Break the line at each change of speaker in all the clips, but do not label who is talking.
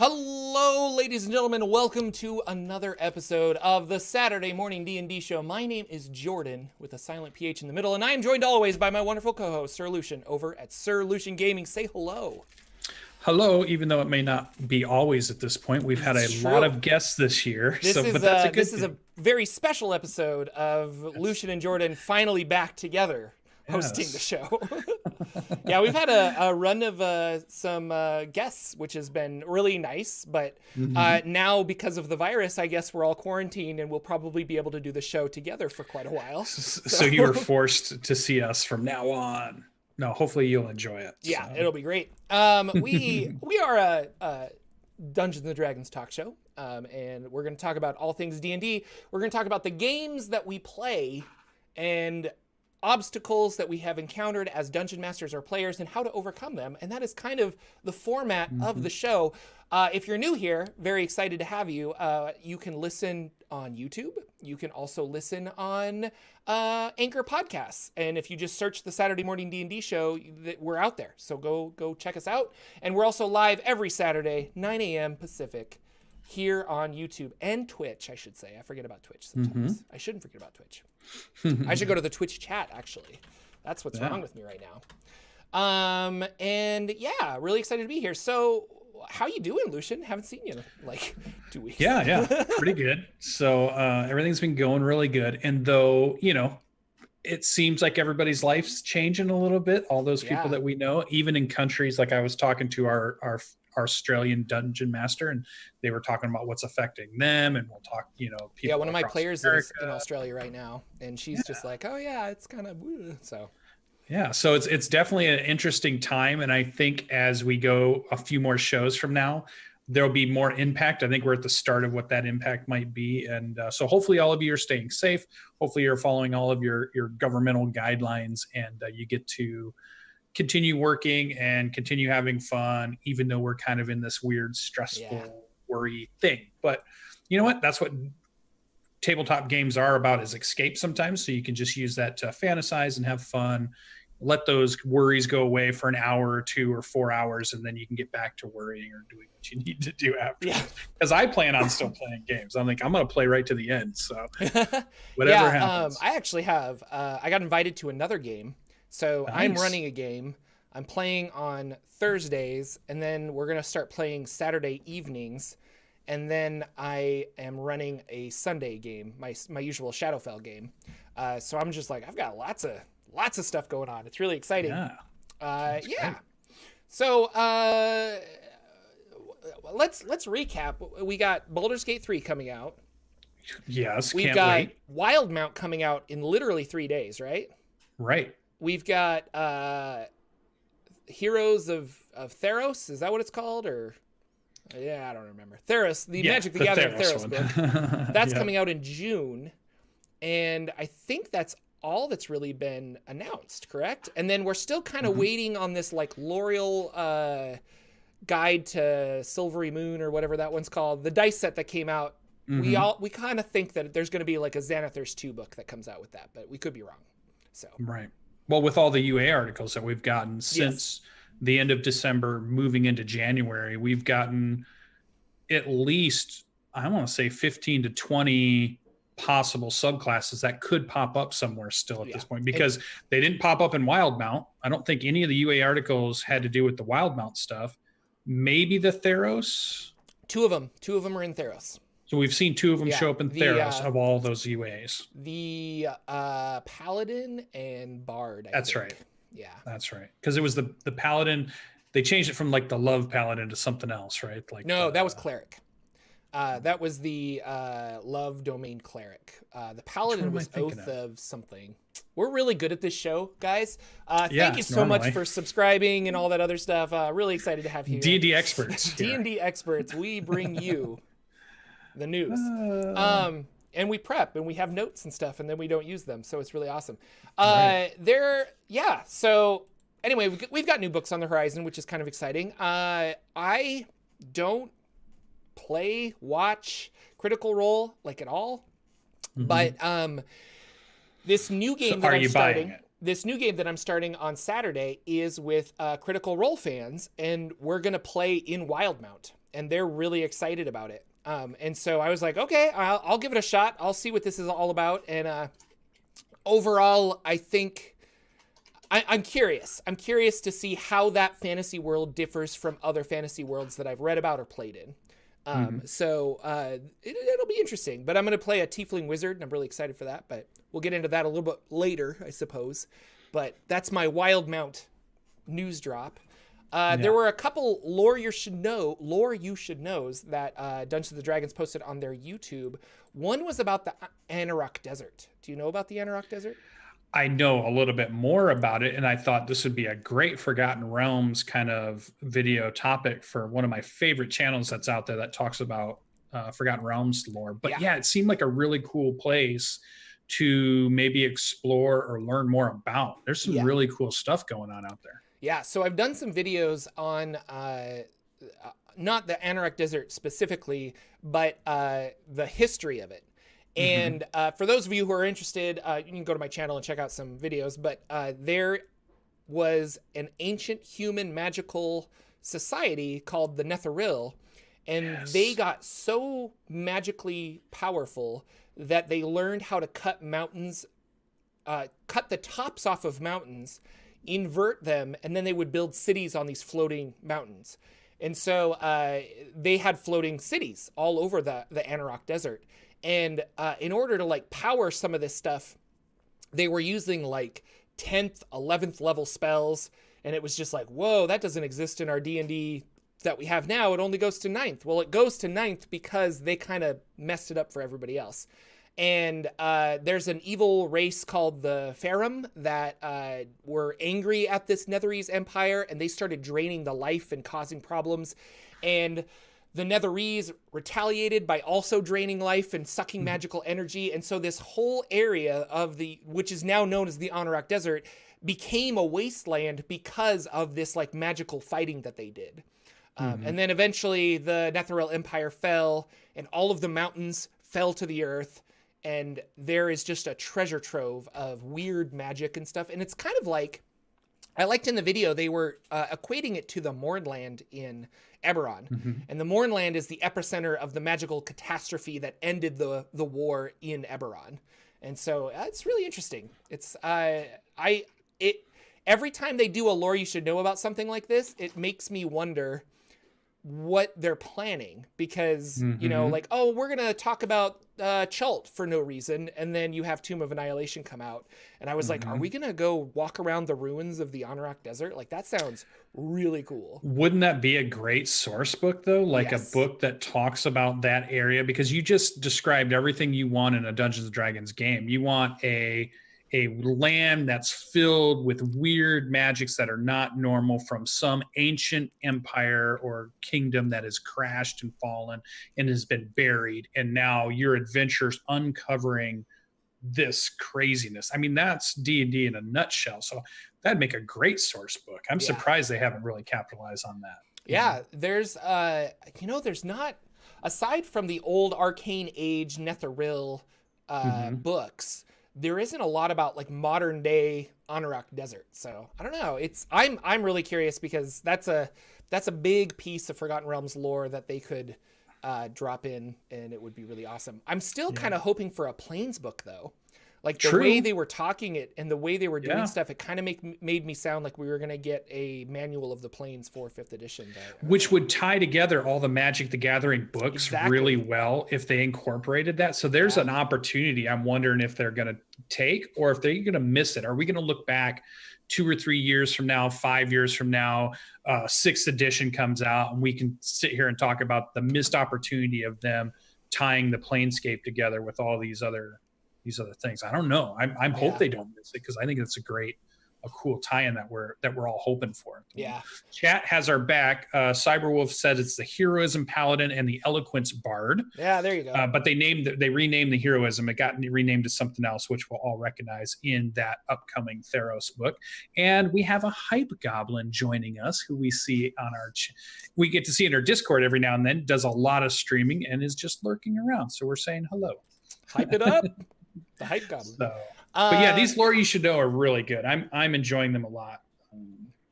Hello, ladies and gentlemen. Welcome to another episode of the Saturday Morning D&D Show. My name is Jordan, with a silent PH in the middle, and I am joined always by my wonderful co-host, Sir Lucien, over at Sir Lucien Gaming. Say hello.
Hello, even though it may not be always at this point. We've had a lot of guests this year.
This is a very special episode of Lucien and Jordan finally back together. Hosting the show. Yeah, we've had a run of some guests, which has been really nice. But now, because of the virus, I guess we're all quarantined and we'll probably be able to do the show together for quite a while.
So you were forced to see us from now on. No, hopefully you'll enjoy it.
Yeah, it'll be great. We are a Dungeons and Dragons talk show, and we're going to talk about all things D&D. We're going to talk about the games that we play and obstacles that we have encountered as dungeon masters or players and how to overcome them. And that is kind of the format of the show. If you're new here, very excited to have you. You can listen on YouTube. You can also listen on Anchor Podcasts. And if you just search the Saturday Morning D&D Show, we're out there. So go check us out. And we're also live every Saturday, 9 a.m. Pacific, here on YouTube and Twitch, I should say. I forget about Twitch sometimes. I shouldn't forget about Twitch. I should go to the Twitch chat, actually. That's what's wrong with me right now. And yeah, really excited to be here. So how you doing, Lucien? Haven't seen you in like 2 weeks.
Yeah, pretty good. So everything's been going really good. And though, it seems like everybody's life's changing a little bit. All those people that we know, even in countries, like I was talking to our Australian dungeon master, and they were talking about what's affecting them, and we'll talk, people.
Yeah, one of my players is in Australia right now, and she's just like, oh yeah, it's kind of so.
Yeah, so it's definitely an interesting time, and I think as we go a few more shows from now, there'll be more impact. I think we're at the start of what that impact might be, and so hopefully all of you are staying safe. Hopefully you're following all of your governmental guidelines, and you get to continue working and continue having fun, even though we're kind of in this weird, stressful, worry thing. But you know what? That's what tabletop games are about, is escape sometimes. So you can just use that to fantasize and have fun. Let those worries go away for an hour or 2 or 4 hours, and then you can get back to worrying or doing what you need to do after. Because I plan on still playing games. I'm like, I'm going to play right to the end. So whatever happens.
I actually have, I got invited to another game. So nice. I'm running a game. I'm playing on Thursdays, and then we're going to start playing Saturday evenings. And then I am running a Sunday game, my usual Shadowfell game. So I'm just like, I've got lots of stuff going on. It's really exciting. Yeah.
Great.
So let's recap. We got Baldur's Gate 3 coming out.
Yes.
We've got Wildemount coming out in literally 3 days, right?
Right.
We've got Heroes of Theros. Is that what it's called? Or yeah, I don't remember. Theros, the Magic the Gathering Theros book. That's coming out in June, and I think that's all that's really been announced. Correct? And then we're still kind of waiting on this like L'Oreal Guide to Silvery Moon or whatever that one's called. The dice set that came out. We kind of think that there's going to be like a Xanathars 2 book that comes out with that, but we could be wrong. So
right. Well, with all the UA articles that we've gotten since the end of December, moving into January, we've gotten at least, I want to say 15 to 20 possible subclasses that could pop up somewhere still at this point, because they didn't pop up in Wildemount. I don't think any of the UA articles had to do with the Wildemount stuff. Maybe the Theros.
Two of them are in Theros.
So we've seen 2 of them show up in Theros of all those UAs.
The Paladin and Bard.
That's right.
Yeah.
That's right. Because it was the Paladin. They changed it from like the Love Paladin to something else, right? Like
that was Cleric. That was the Love Domain Cleric. The Paladin was Oath of something. We're really good at this show, guys. Thank you so much for subscribing and all that other stuff. Really excited to have you.
D&D experts.
D&D experts. We bring you the news. And we prep and we have notes and stuff, and then we don't use them. So it's really awesome. So anyway, we've got new books on the horizon, which is kind of exciting. I don't watch Critical Role like at all, but this new game this new game that I'm starting on Saturday is with Critical Role fans, and we're going to play in Wildemount. and they're really excited about it. And so I was like, okay, I'll give it a shot. I'll see what this is all about. And overall, I think I'm curious. I'm curious to see how that fantasy world differs from other fantasy worlds that I've read about or played in. So it'll be interesting. But I'm going to play a tiefling wizard, and I'm really excited for that. But we'll get into that a little bit later, I suppose. But that's my Wildemount news drop. There were a couple lore you should knows that Dungeons and Dragons posted on their YouTube. One was about the Anauroch Desert. Do you know about the Anauroch Desert?
I know a little bit more about it, and I thought this would be a great Forgotten Realms kind of video topic for one of my favorite channels that's out there that talks about Forgotten Realms lore. But yeah, it seemed like a really cool place to maybe explore or learn more about. There's some really cool stuff going on out there.
Yeah, so I've done some videos on not the Anauroch Desert specifically, but the history of it. And for those of you who are interested, you can go to my channel and check out some videos. But there was an ancient human magical society called the Netheril, and they got so magically powerful that they learned how to cut mountains, cut the tops off of mountains, invert them, and then they would build cities on these floating mountains. And so they had floating cities all over the Anauroch Desert. And in order to like power some of this stuff, they were using like 10th, 11th level spells. And it was just like, whoa, that doesn't exist in our D&D that we have now. It only goes to 9th. Well, it goes to 9th because they kind of messed it up for everybody else. And there's an evil race called the Farum that were angry at this Netherese empire, and they started draining the life and causing problems. And the Netherese retaliated by also draining life and sucking magical energy. And so this whole area of which is now known as the Anauroch Desert, became a wasteland because of this like magical fighting that they did. And then eventually the Netheril Empire fell, and all of the mountains fell to the earth. And there is just a treasure trove of weird magic and stuff. And it's kind of like, I liked in the video, they were equating it to the Mournland in Eberron. And the Mournland is the epicenter of the magical catastrophe that ended the war in Eberron. And so it's really interesting. It's every time they do a lore you should know about something like this, it makes me wonder what they're planning, because you know, like, oh, we're gonna talk about Chult for no reason, and then you have Tomb of Annihilation come out, and I was like, are we gonna go walk around the ruins of the Anauroch Desert? Like, that sounds really cool.
Wouldn't that be a great source book though? Like a book that talks about that area, because you just described everything you want in a Dungeons and Dragons game. You want a land that's filled with weird magics that are not normal from some ancient empire or kingdom that has crashed and fallen and has been buried. And now your adventures uncovering this craziness. I mean, that's D&D in a nutshell. So that'd make a great source book. I'm surprised they haven't really capitalized on that.
Yeah, there's, there's not, aside from the old Arcane Age Netheril books, there isn't a lot about like modern day Anauroch Desert. So I don't know. I'm really curious, because that's a big piece of Forgotten Realms lore that they could drop in, and it would be really awesome. I'm still kind of hoping for a Plains book though. Like the way they were talking it and the way they were doing stuff, it kind of made me sound like we were going to get a manual of the Plains for 5th edition.
Which would tie together all the Magic the Gathering books really well if they incorporated that. So there's an opportunity. I'm wondering if they're going to take, or if they're going to miss it. Are we going to look back 2 or 3 years from now, 5 years from now, 6th edition comes out, and we can sit here and talk about the missed opportunity of them tying the Planescape together with all these other things. I don't know. I hope they don't miss it, because I think it's a cool tie-in that we're all hoping for.
Yeah.
Chat has our back. Cyberwolf said it's the Heroism Paladin and the Eloquence Bard.
Yeah, there you go.
But they renamed the Heroism. It got renamed to something else, which we'll all recognize in that upcoming Theros book. And we have a Hype Goblin joining us, who we see on we get to see in our Discord every now and then. Does a lot of streaming and is just lurking around. So we're saying hello.
Hype it up. The Hype Goblin.
So, but yeah, these lore you should know are really good. I'm enjoying them a lot.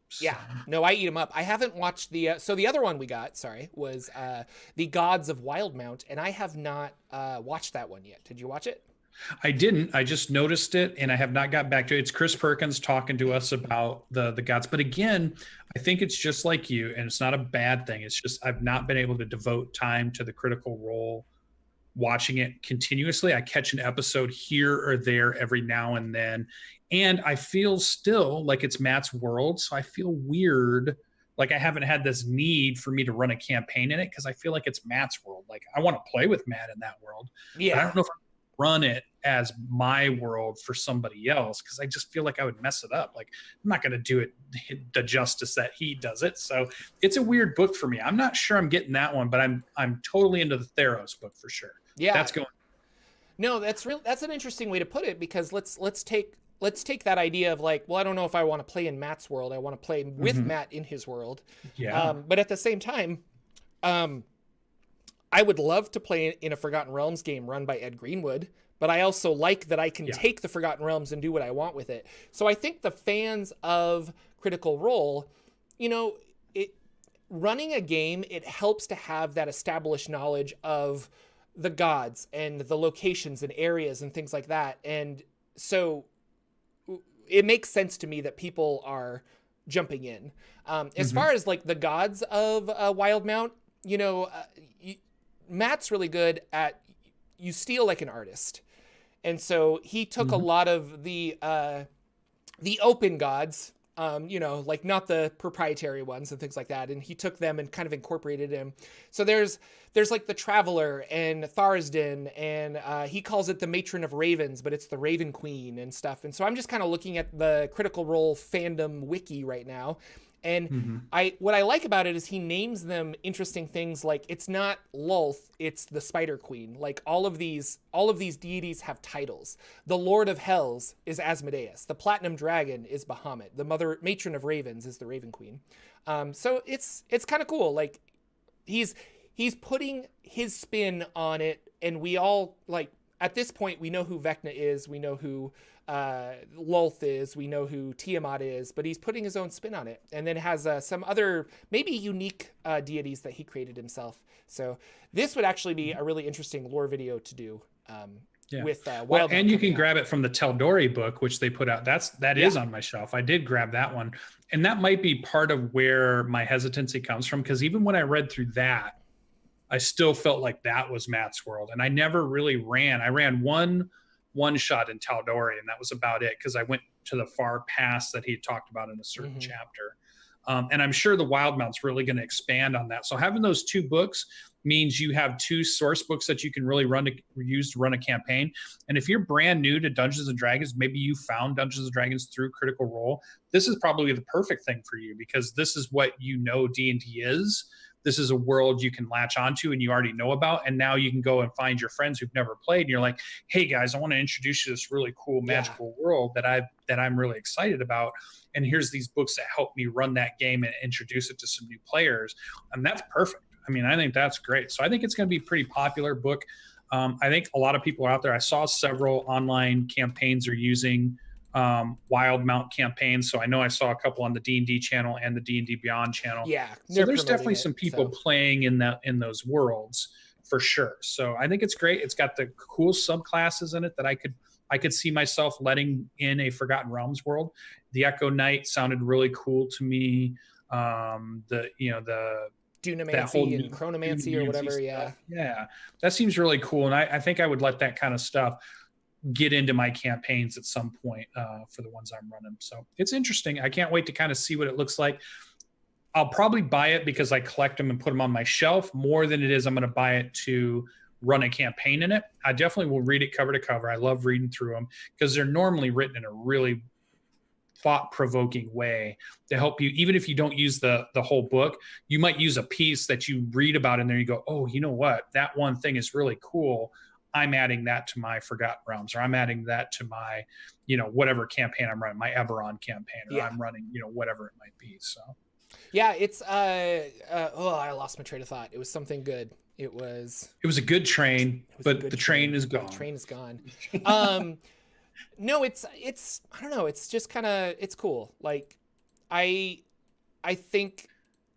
So.
Yeah, no, I eat them up. I haven't watched the so the other one we got, sorry, was the Gods of Wildemount, and I have not watched that one yet. Did you watch it?
I didn't. I just noticed it, and I have not got back to it. It's Chris Perkins talking to us about the gods. But again, I think it's just like you, and it's not a bad thing. It's just I've not been able to devote time to the Critical Role, watching it continuously. I catch an episode here or there every now and then, and I feel still like it's Matt's world. So I feel weird. Like I haven't had this need for me to run a campaign in it because I feel like it's Matt's world. Like I want to play with Matt in that world.
Yeah.
But I don't know if I run it as my world for somebody else because I just feel like I would mess it up. Like I'm not going to do it the justice that he does it. So it's a weird book for me. I'm not sure I'm getting that one, but I'm totally into the Theros book for sure.
Yeah,
that's going.
No, that's an interesting way to put it, because let's take that idea of like, well, I don't know if I want to play in Matt's world. I want to play with Matt in his world.
Yeah.
But at the same time, I would love to play in a Forgotten Realms game run by Ed Greenwood, but I also like that I can take the Forgotten Realms and do what I want with it. So I think the fans of Critical Role, running a game, it helps to have that established knowledge of the gods and the locations and areas and things like that. And so it makes sense to me that people are jumping in. As far as like the gods of Wildemount, Matt's really good at, you steal like an artist. And so he took a lot of the open gods, like not the proprietary ones and things like that. And he took them and kind of incorporated them. So there's like the Traveler and Tharsden, and he calls it the Matron of Ravens, but it's the Raven Queen and stuff. And so I'm just kind of looking at the Critical Role fandom wiki right now. And what I like about it is he names them interesting things, like it's not Lolth, it's the Spider Queen. Like all of these deities have titles. The Lord of Hells is Asmodeus. The Platinum Dragon is Bahamut. The Matron of Ravens is the Raven Queen. So it's kind of cool. Like he's putting his spin on it, and we all, like, at this point we know who Vecna is, we know who Lolth is, we know who Tiamat is, but he's putting his own spin on it, and then has some other maybe unique deities that he created himself. So this would actually be a really interesting lore video to do with Wild.
And you can grab it from the Teldori book, which they put out. That is on my shelf. I did grab that one, and that might be part of where my hesitancy comes from, because even when I read through that, I still felt like that was Matt's world, and I never really ran. I ran one shot in Teldori, and that was about it, because I went to the far past that he had talked about in a certain chapter. And I'm sure the Wildemount's really going to expand on that. So having those two books means you have two source books that you can really use to run a campaign. And if you're brand new to Dungeons and Dragons, maybe you found Dungeons and Dragons through Critical Role, this is probably the perfect thing for you, because this is what D&D is. This is a world you can latch onto and you already know about. And now you can go and find your friends who've never played. And you're like, hey guys, I want to introduce you to this really cool magical world that I'm really excited about. And here's these books that help me run that game and introduce it to some new players. And that's perfect. I mean, I think that's great. So I think it's going to be a pretty popular book. I think a lot of people are out there. I saw several online campaigns are using Wildemount campaigns, so I know I saw a couple on the D&D channel and the D&D Beyond channel.
So
there's definitely some people playing in those worlds for sure. So I think it's great. It's got the cool subclasses in it that I could see myself letting in a Forgotten Realms world. The Echo Knight sounded really cool to me. The
Dunamancy and Chronomancy or whatever.
Stuff. Yeah, that seems really cool, and I think I would let that kind of stuff get into my campaigns at some point for the ones I'm running. So it's interesting. I can't wait to kind of see what it looks like. I'll probably buy it because I collect them and put them on my shelf more than it is I'm going to buy it to run a campaign in it. I definitely will read it cover to cover. I love reading through them because they're normally written in a really thought-provoking way to help you. Even if you don't use the whole book, you might use a piece that you read about in there. You go, oh, you know what? That one thing is really cool. I'm adding that to my Forgotten Realms, or I'm adding that to my, whatever campaign I'm running, my Eberron campaign, or I'm running, whatever it might be. So,
yeah, it's, I lost my train of thought. It was something good. It was
a good train, but the train is gone.
The train is gone. No, it's, I don't know. It's just kind of, it's cool. Like I I think.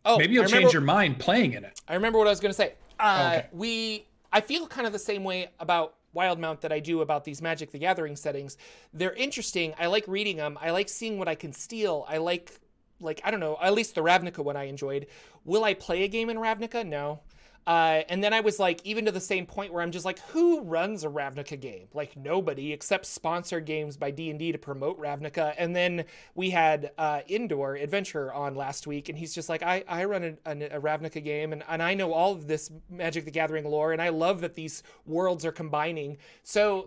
Oh,
Maybe you'll change your mind playing in it.
I remember what I was going to say.
Okay.
I feel kind of the same way about Wildemount that I do about these Magic the Gathering settings. They're interesting. I like reading them. I like seeing what I can steal. I like I don't know, at least the Ravnica one I enjoyed. Will I play a game in Ravnica? No. And then I was like, even to the same point where I'm just like, who runs a Ravnica game? Like nobody, except sponsored games by D&D to promote Ravnica. And then we had Indoor Adventure on last week, and he's just like, I run a Ravnica game, and I know all of this Magic the Gathering lore, and I love that these worlds are combining. So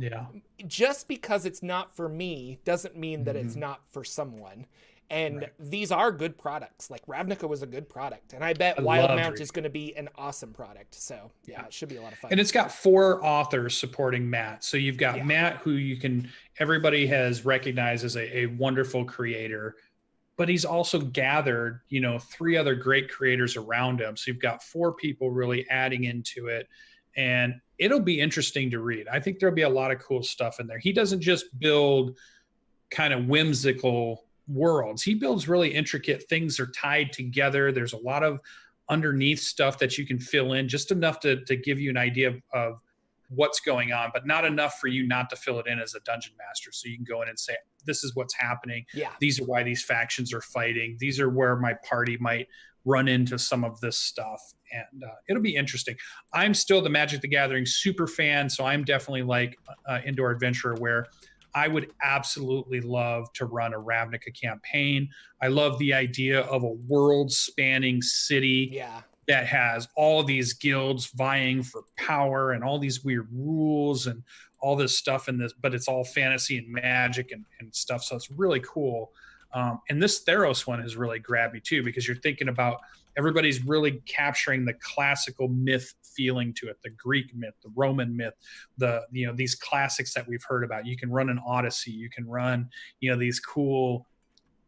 just because it's not for me doesn't mean that it's not for someone. And these are good products. Like Ravnica was a good product, and I bet Wildemount is going to be an awesome product. So yeah, it should be a lot of fun.
And it's got 4 authors supporting Matt. So you've got Matt, who everybody has recognized as a wonderful creator, but he's also gathered, 3 other great creators around him. So you've got 4 people really adding into it, and it'll be interesting to read. I think there'll be a lot of cool stuff in there. He doesn't just build kind of whimsical worlds. He builds really intricate things are tied together. There's a lot of underneath stuff that you can fill in, just enough to give you an idea of what's going on, but not enough for you not to fill it in as a dungeon master. So you can go in and say, this is what's happening.
Yeah.
These are why these factions are fighting. These are where my party might run into some of this stuff. And it'll be interesting. I'm still the Magic the Gathering super fan. So I'm definitely like Indoor Adventurer, where I would absolutely love to run a Ravnica campaign. I love the idea of a world-spanning city that has all these guilds vying for power and all these weird rules and all this stuff in this, but it's all fantasy and magic and stuff. So it's really cool. And this Theros one has really grabbed me too, because you're thinking about everybody's really capturing the classical myth feeling to it, the Greek myth, the Roman myth, these classics that we've heard about. You can run an Odyssey, you can run, these cool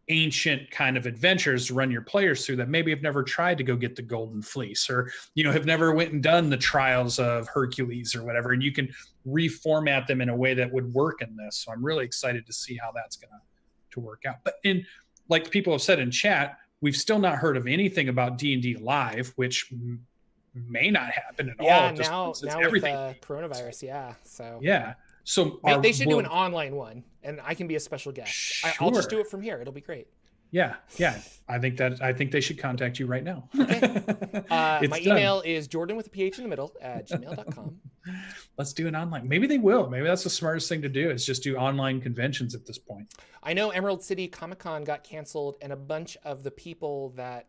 ancient kind of adventures to run your players through that maybe have never tried to go get the Golden Fleece, or, have never went and done the Trials of Hercules or whatever. And you can reformat them in a way that would work in this. So I'm really excited to see how that's going to work out. But like people have said in chat, we've still not heard of anything about D&D Live, which may not happen at all.
Yeah, now with coronavirus, so.
Yeah. So
they should do an online one, and I can be a special guest.
Sure.
I'll just do it from here. It'll be great.
Yeah. I think they should contact you right now.
Okay. My email is Jordan with a PH in the middle @gmail.com.
Let's do an online. Maybe they will. Maybe that's the smartest thing to do, is just do online conventions at this point.
I know Emerald City Comic Con got canceled, and a bunch of the people that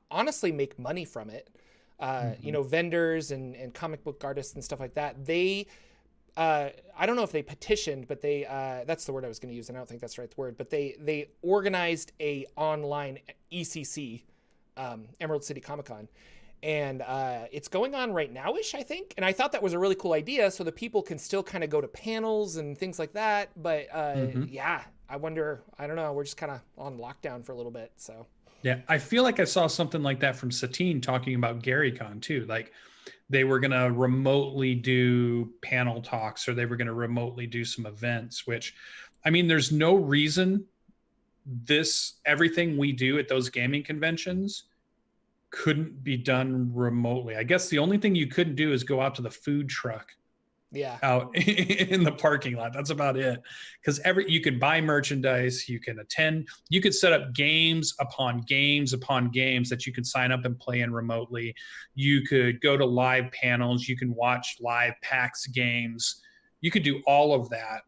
honestly make money from it, vendors and comic book artists and stuff like that, they I don't know if they petitioned, but they that's the word I was going to use, and I don't think that's the right word, but they organized a online ECC, Emerald City Comic Con, and it's going on right now-ish, I think. And I thought that was a really cool idea, so the people can still kind of go to panels and things like that. But I wonder, I don't know, we're just kind of on lockdown for a little bit, so.
Yeah, I feel like I saw something like that from Satine talking about GaryCon too. Like they were going to remotely do panel talks, or they were going to remotely do some events, which, I mean, there's no reason everything we do at those gaming conventions couldn't be done remotely. I guess the only thing you couldn't do is go out to the food truck out in the parking lot. That's about it. Because you could buy merchandise, you can attend, you could set up games upon games upon games that you can sign up and play in remotely. You could go to live panels, you can watch live PAX games. You could do all of that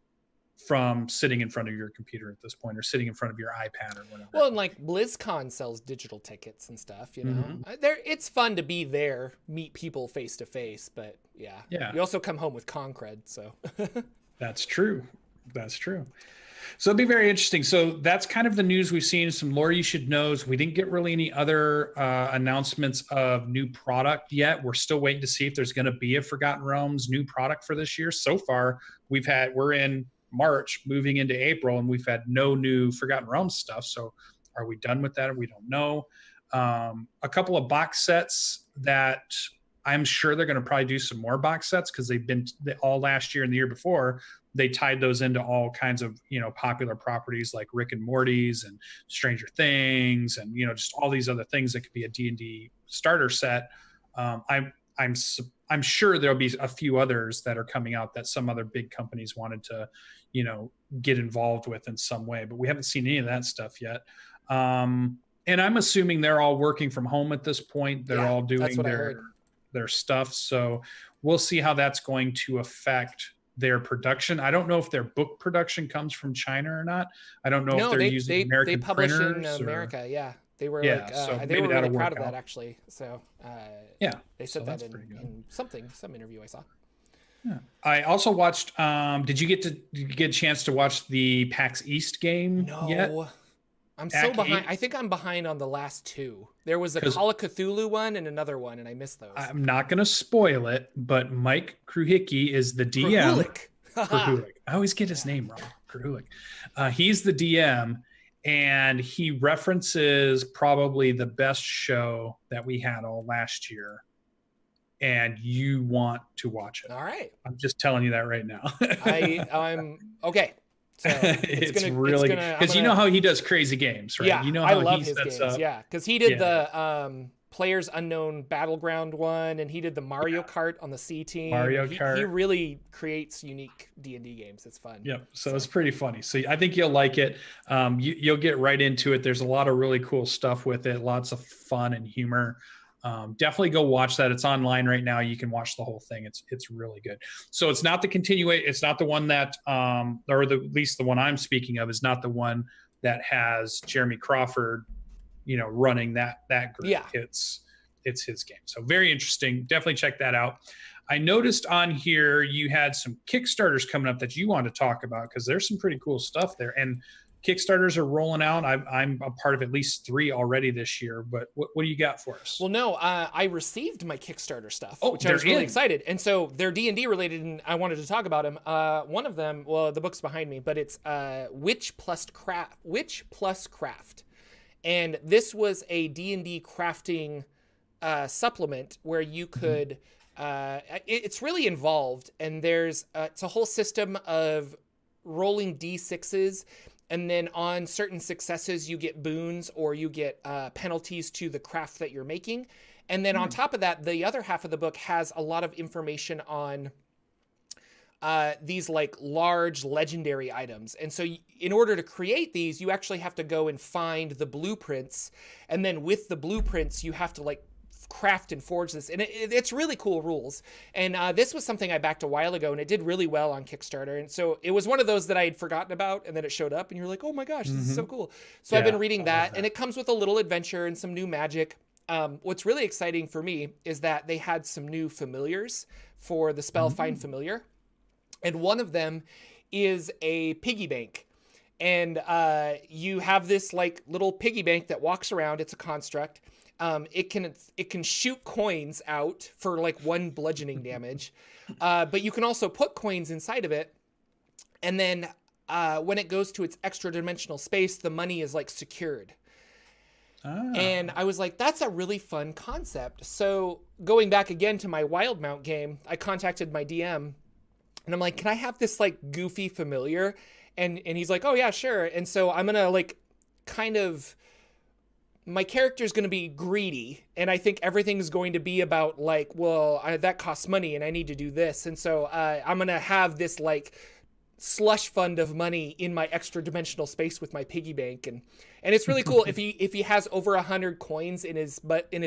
from sitting in front of your computer at this point, or sitting in front of your iPad or whatever.
Well, and like BlizzCon sells digital tickets and stuff, it's fun to be there, meet people face to face, but yeah. You also come home with con cred, so.
That's true. So it'll be very interesting. So that's kind of the news we've seen. Some lore you should know. We didn't get really any other announcements of new product yet. We're still waiting to see if there's going to be a Forgotten Realms new product for this year. So far, we're in March moving into April, and we've had no new Forgotten Realms stuff. So are we done with that? We don't know. A couple of box sets that I'm sure they're going to probably do some more box sets, because they've been all last year and the year before, they tied those into all kinds of, popular properties like Rick and Morty's and Stranger Things, and, just all these other things that could be a D&D starter set. I'm sure there'll be a few others that are coming out that some other big companies wanted to, get involved with in some way, but we haven't seen any of that stuff yet. And I'm assuming they're all working from home at this point. They're all doing their stuff. So we'll see how that's going to affect their production. I don't know if their book production comes from China or not. I don't know if they're using American printers. They publish in
America. Yeah. They were
so
they were really proud of that, actually. So they said that in some interview I saw.
Yeah. I also watched, did you get a chance to watch the PAX East game yet?
I'm so behind. I think I'm behind on the last two. There was a Call of Cthulhu one and another one, and I missed those.
I'm not going to spoil it, but Mike Kruhicki is the DM. Kruhulik. I always get his name wrong. Kruhulik. He's the DM, and he references probably the best show that we had all last year. And you want to watch it.
All right.
I'm just telling you that right now.
I'm okay. So
it's really good because you know how he does crazy games, right?
Yeah,
you know how
I love
he
his
sets
games.
up.
Yeah, because he did the Players Unknown Battleground one, and he did the Mario Kart on the C team.
Mario Kart.
He really creates unique D&D games. It's fun.
Yep. So it's pretty funny. So I think you'll like it. You'll get right into it. There's a lot of really cool stuff with it. Lots of fun and humor. Definitely go watch that. It's online right now. You can watch the whole thing. It's really good. So it's not the continuation. It's not the one that, or at least the one I'm speaking of is not the one that has Jeremy Crawford, running that group.
Yeah.
It's his game. So very interesting. Definitely check that out. I noticed on here you had some Kickstarters coming up that you want to talk about because there's some pretty cool stuff there. And Kickstarters are rolling out. I'm a part of at least 3 already this year, but what do you got for us?
Well, no, I received my Kickstarter stuff, which I was really excited. And so they're D&D related, and I wanted to talk about them. One of them, well, the book's behind me, but it's Witch Plus Craft. And this was a D&D crafting supplement where you could, it's really involved, and it's a whole system of rolling D6s. And then on certain successes, you get boons or you get penalties to the craft that you're making. And then on top of that, the other half of the book has a lot of information on these like large legendary items. And so in order to create these, you actually have to go and find the blueprints. And then with the blueprints, you have to like craft and forge this, and it's really cool rules. And this was something I backed a while ago, and it did really well on Kickstarter. And so it was one of those that I had forgotten about, and then it showed up, and you're like, oh my gosh, this is so cool. So I've been reading that, and it comes with a little adventure and some new magic. What's really exciting for me is that they had some new familiars for the spell Find Familiar, and one of them is a piggy bank. And you have this like little piggy bank that walks around. It's a construct. It can shoot coins out for like 1 bludgeoning damage, but you can also put coins inside of it, and then when it goes to its extra dimensional space, the money is like secured. And I was like, that's a really fun concept. So going back again to my Wildemount game, I contacted my DM, and I'm like, can I have this like goofy familiar? And he's like, oh yeah, sure. And so I'm gonna like kind of. My character is going to be greedy, and I think everything's going to be about like, well, that costs money and I need to do this. And so I'm going to have this like slush fund of money in my extra dimensional space with my piggy bank. And it's really cool. If he has over 100 coins in his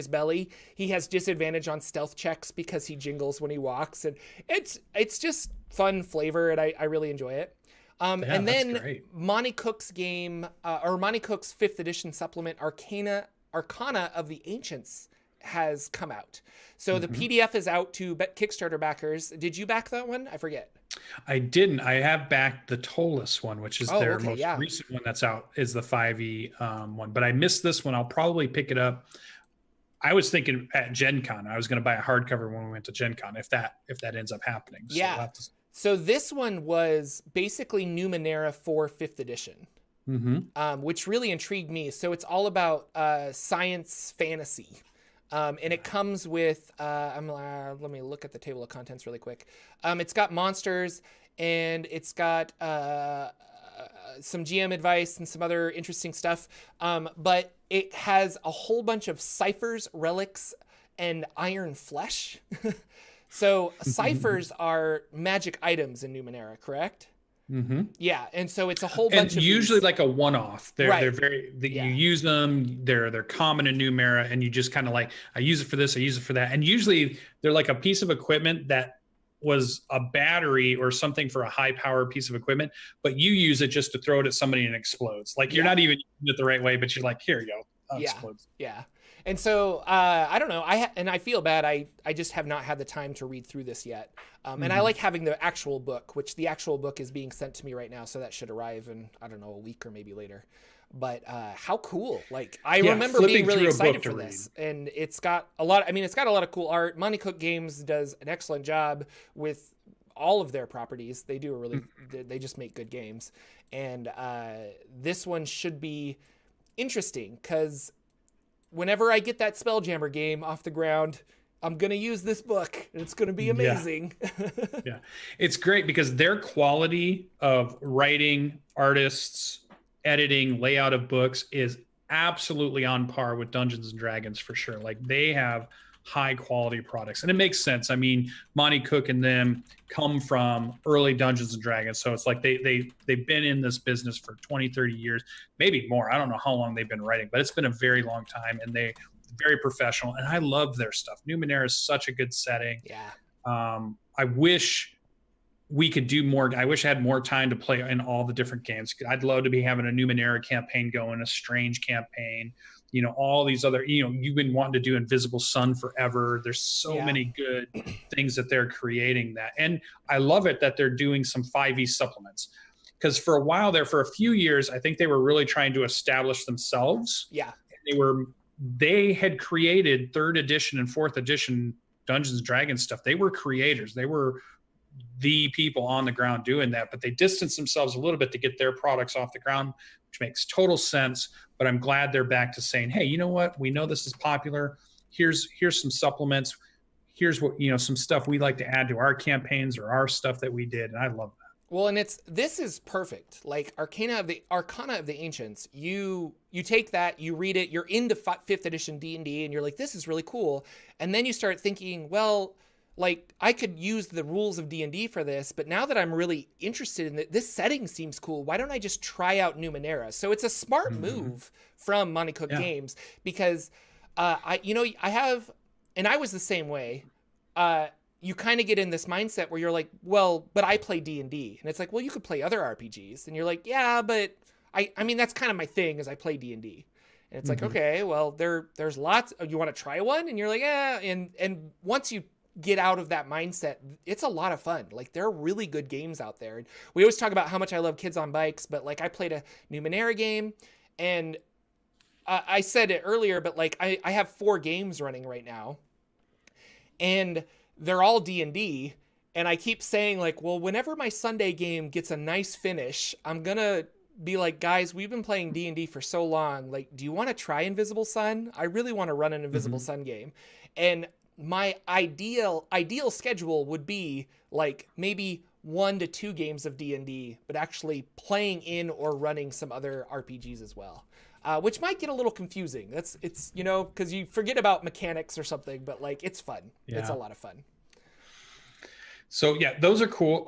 belly, he has disadvantage on stealth checks because he jingles when he walks. And it's just fun flavor, and I really enjoy it. And then Monty Cook's game, or Monty Cook's 5th edition supplement, Arcana of the Ancients, has come out. So the PDF is out to Kickstarter backers. Did you back that one? I forget.
I didn't. I have backed the Tolus one, which is their most recent one that's out, is the 5e one. But I missed this one. I'll probably pick it up. I was thinking at Gen Con, I was going to buy a hardcover when we went to Gen Con, if that ends up happening. So
yeah. So this one was basically Numenera for 5th edition, which really intrigued me. So it's all about science fantasy. And it comes with, let me look at the table of contents really quick. It's got monsters, and it's got some GM advice and some other interesting stuff. But it has a whole bunch of ciphers, relics, and iron flesh. So ciphers are magic items in Numenera, correct?
Mm-hmm.
Yeah, and so it's a whole bunch of
usually
these.
Like a one-off. They're
Right.
they're very you use them. They're common in Numenera, and you just kind of like, I use it for this, I use it for that, and usually they're like a piece of equipment that was a battery or something for a high-power piece of equipment, but you use it just to throw it at somebody and it explodes. Like you're not even using it the right way, but you're like, here you go, explodes.
Yeah. And so I don't know. I feel bad. I just have not had the time to read through this yet. And I like having the actual book, which the actual book is being sent to me right now. So that should arrive in, I don't know, a week or maybe later. But how cool. Like I remember being really excited for this. And it's got a lot. I mean, it's got a lot of cool art. Monte Cook Games does an excellent job with all of their properties. They do a really, they just make good games. And this one should be interesting because whenever I get that Spelljammer game off the ground, I'm going to use this book and it's going to be amazing.
Yeah. It's great because their quality of writing, artists, editing, layout of books is absolutely on par with Dungeons and Dragons for sure. Like they have high quality products, and it makes sense. I mean, Monte Cook and them come from early Dungeons and Dragons, so it's like they've been in this business for 20, 30 years, maybe more. I don't know how long they've been writing, but it's been a very long time, and they're very professional, and I love their stuff. Numenera is such a good setting.
Yeah.
I wish we could do more. I wish I had more time to play in all the different games. I'd love to be having a Numenera campaign going, a Strange campaign, you know, all these other, you know, you've been wanting to do Invisible Sun forever. There's so many good things that they're creating that. And I love it that they're doing some 5e supplements, because for a while there, for a few years, I think they were really trying to establish themselves.
Yeah.
They had created 3rd edition and 4th edition Dungeons and Dragons stuff. They were creators. They were the people on the ground doing that, but they distanced themselves a little bit to get their products off the ground, which makes total sense. But I'm glad they're back to saying, hey, you know what? We know this is popular. Here's some supplements. Here's what, you know, some stuff we like to add to our campaigns or our stuff that we did. And I love that.
Well, and this is perfect. Like Arcana of the Ancients, you take that, you read it, you're into 5th edition D&D, and you're like, this is really cool. And then you start thinking, well, like I could use the rules of D&D for this, but now that I'm really interested in it, this setting seems cool. Why don't I just try out Numenera? So it's a smart move from Monte Cook Games, because I was the same way. You kind of get in this mindset where you're like, well, but I play D&D, and it's like, well, you could play other RPGs, and you're like, yeah, but I mean that's kind of my thing, is I play D&D. And it's like, okay, well, there's lots. You want to try one? And you're like, yeah. And once you get out of that mindset, it's a lot of fun. Like there are really good games out there. And we always talk about how much I love Kids on Bikes, but like I played a Numenera game, and I said it earlier, but like I have 4 games running right now, and they're all D&D. And I keep saying like, well, whenever my Sunday game gets a nice finish, I'm gonna be like, guys, we've been playing D&D for so long. Like, do you want to try Invisible Sun? I really want to run an Invisible Sun game. And my ideal schedule would be like maybe 1 to 2 games of D&D, but actually playing in or running some other RPGs as well, which might get a little confusing. It's you know, because you forget about mechanics or something, but like it's fun. Yeah. It's a lot of fun.
So yeah, those are cool.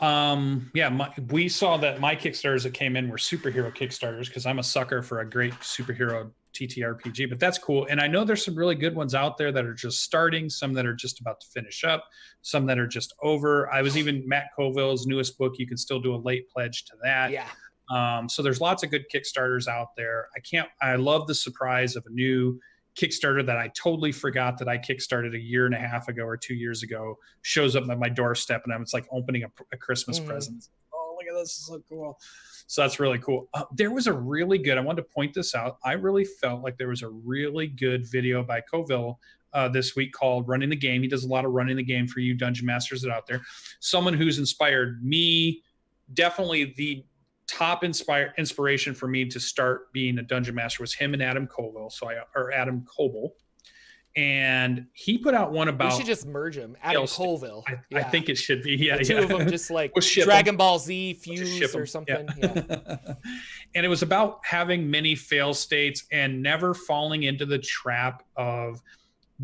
We saw that my Kickstarters that came in were superhero Kickstarters, because I'm a sucker for a great superhero TTRPG, but that's cool. And I know there's some really good ones out there that are just starting, some that are just about to finish up, some that are just over. I was even Matt Colville's newest book. You can still do a late pledge to that.
Yeah.
So there's lots of good Kickstarters out there. I love the surprise of a new Kickstarter that I totally forgot that I Kickstarted a year and a half ago or 2 years ago, shows up at my doorstep, and it's like opening a Christmas present. Oh, look at this. This is so cool. So that's really cool. There was a really good, I wanted to point this out. I really felt like there was a really good video by Colville this week called Running the Game. He does a lot of running the game for you Dungeon Masters that are out there. Someone who's inspired me, definitely the top inspiration for me to start being a Dungeon Master was him and Adam Colville. Adam Coble. and he put out one about.
We should just merge them. Adam Colville.
I think it should be. Yeah,
the two of them just like Dragon Ball Z fuse or something. Yeah.
And it was about having many fail states and never falling into the trap of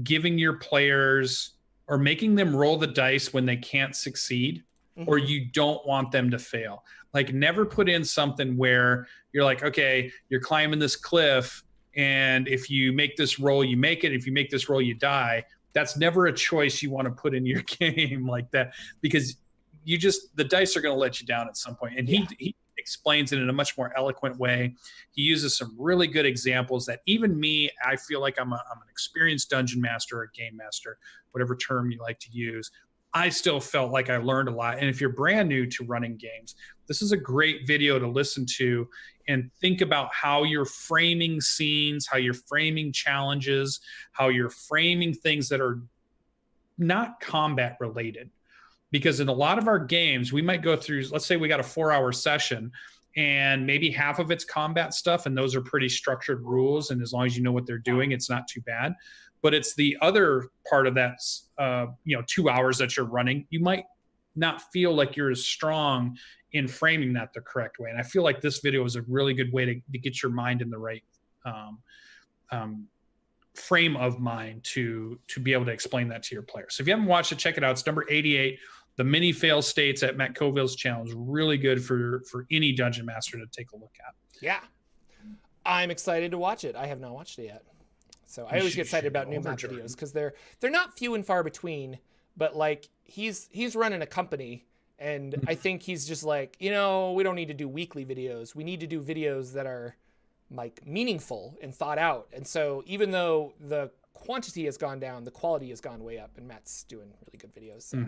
giving your players or making them roll the dice when they can't succeed, or you don't want them to fail. Like, never put in something where you're like, okay, you're climbing this cliff, and if you make this roll, you make it. If you make this roll, you die. That's never a choice you want to put in your game like that, because the dice are going to let you down at some point. And he explains it in a much more eloquent way. He uses some really good examples that even me, I feel like I'm an experienced dungeon master or game master, whatever term you like to use. I still felt like I learned a lot. And if you're brand new to running games, this is a great video to listen to and think about how you're framing scenes, how you're framing challenges, how you're framing things that are not combat related. Because in a lot of our games, we might go through, let's say we got a 4-hour session, and maybe half of it's combat stuff, and those are pretty structured rules. And as long as you know what they're doing, it's not too bad. But it's the other part of that, 2 hours that you're running, you might not feel like you're as strong in framing that the correct way. And I feel like this video is a really good way to get your mind in the right frame of mind to be able to explain that to your players. So if you haven't watched it, check it out. It's number 88. The mini fail states at Matt Colville's channel is really good for any dungeon master to take a look at.
Yeah. I'm excited to watch it. I have not watched it yet. So I always get excited about new map videos because they're not few and far between, but like he's running a company, and I think he's just like, we don't need to do weekly videos. We need to do videos that are like meaningful and thought out. And so even though the quantity has gone down, the quality has gone way up, and Matt's doing really good videos. So.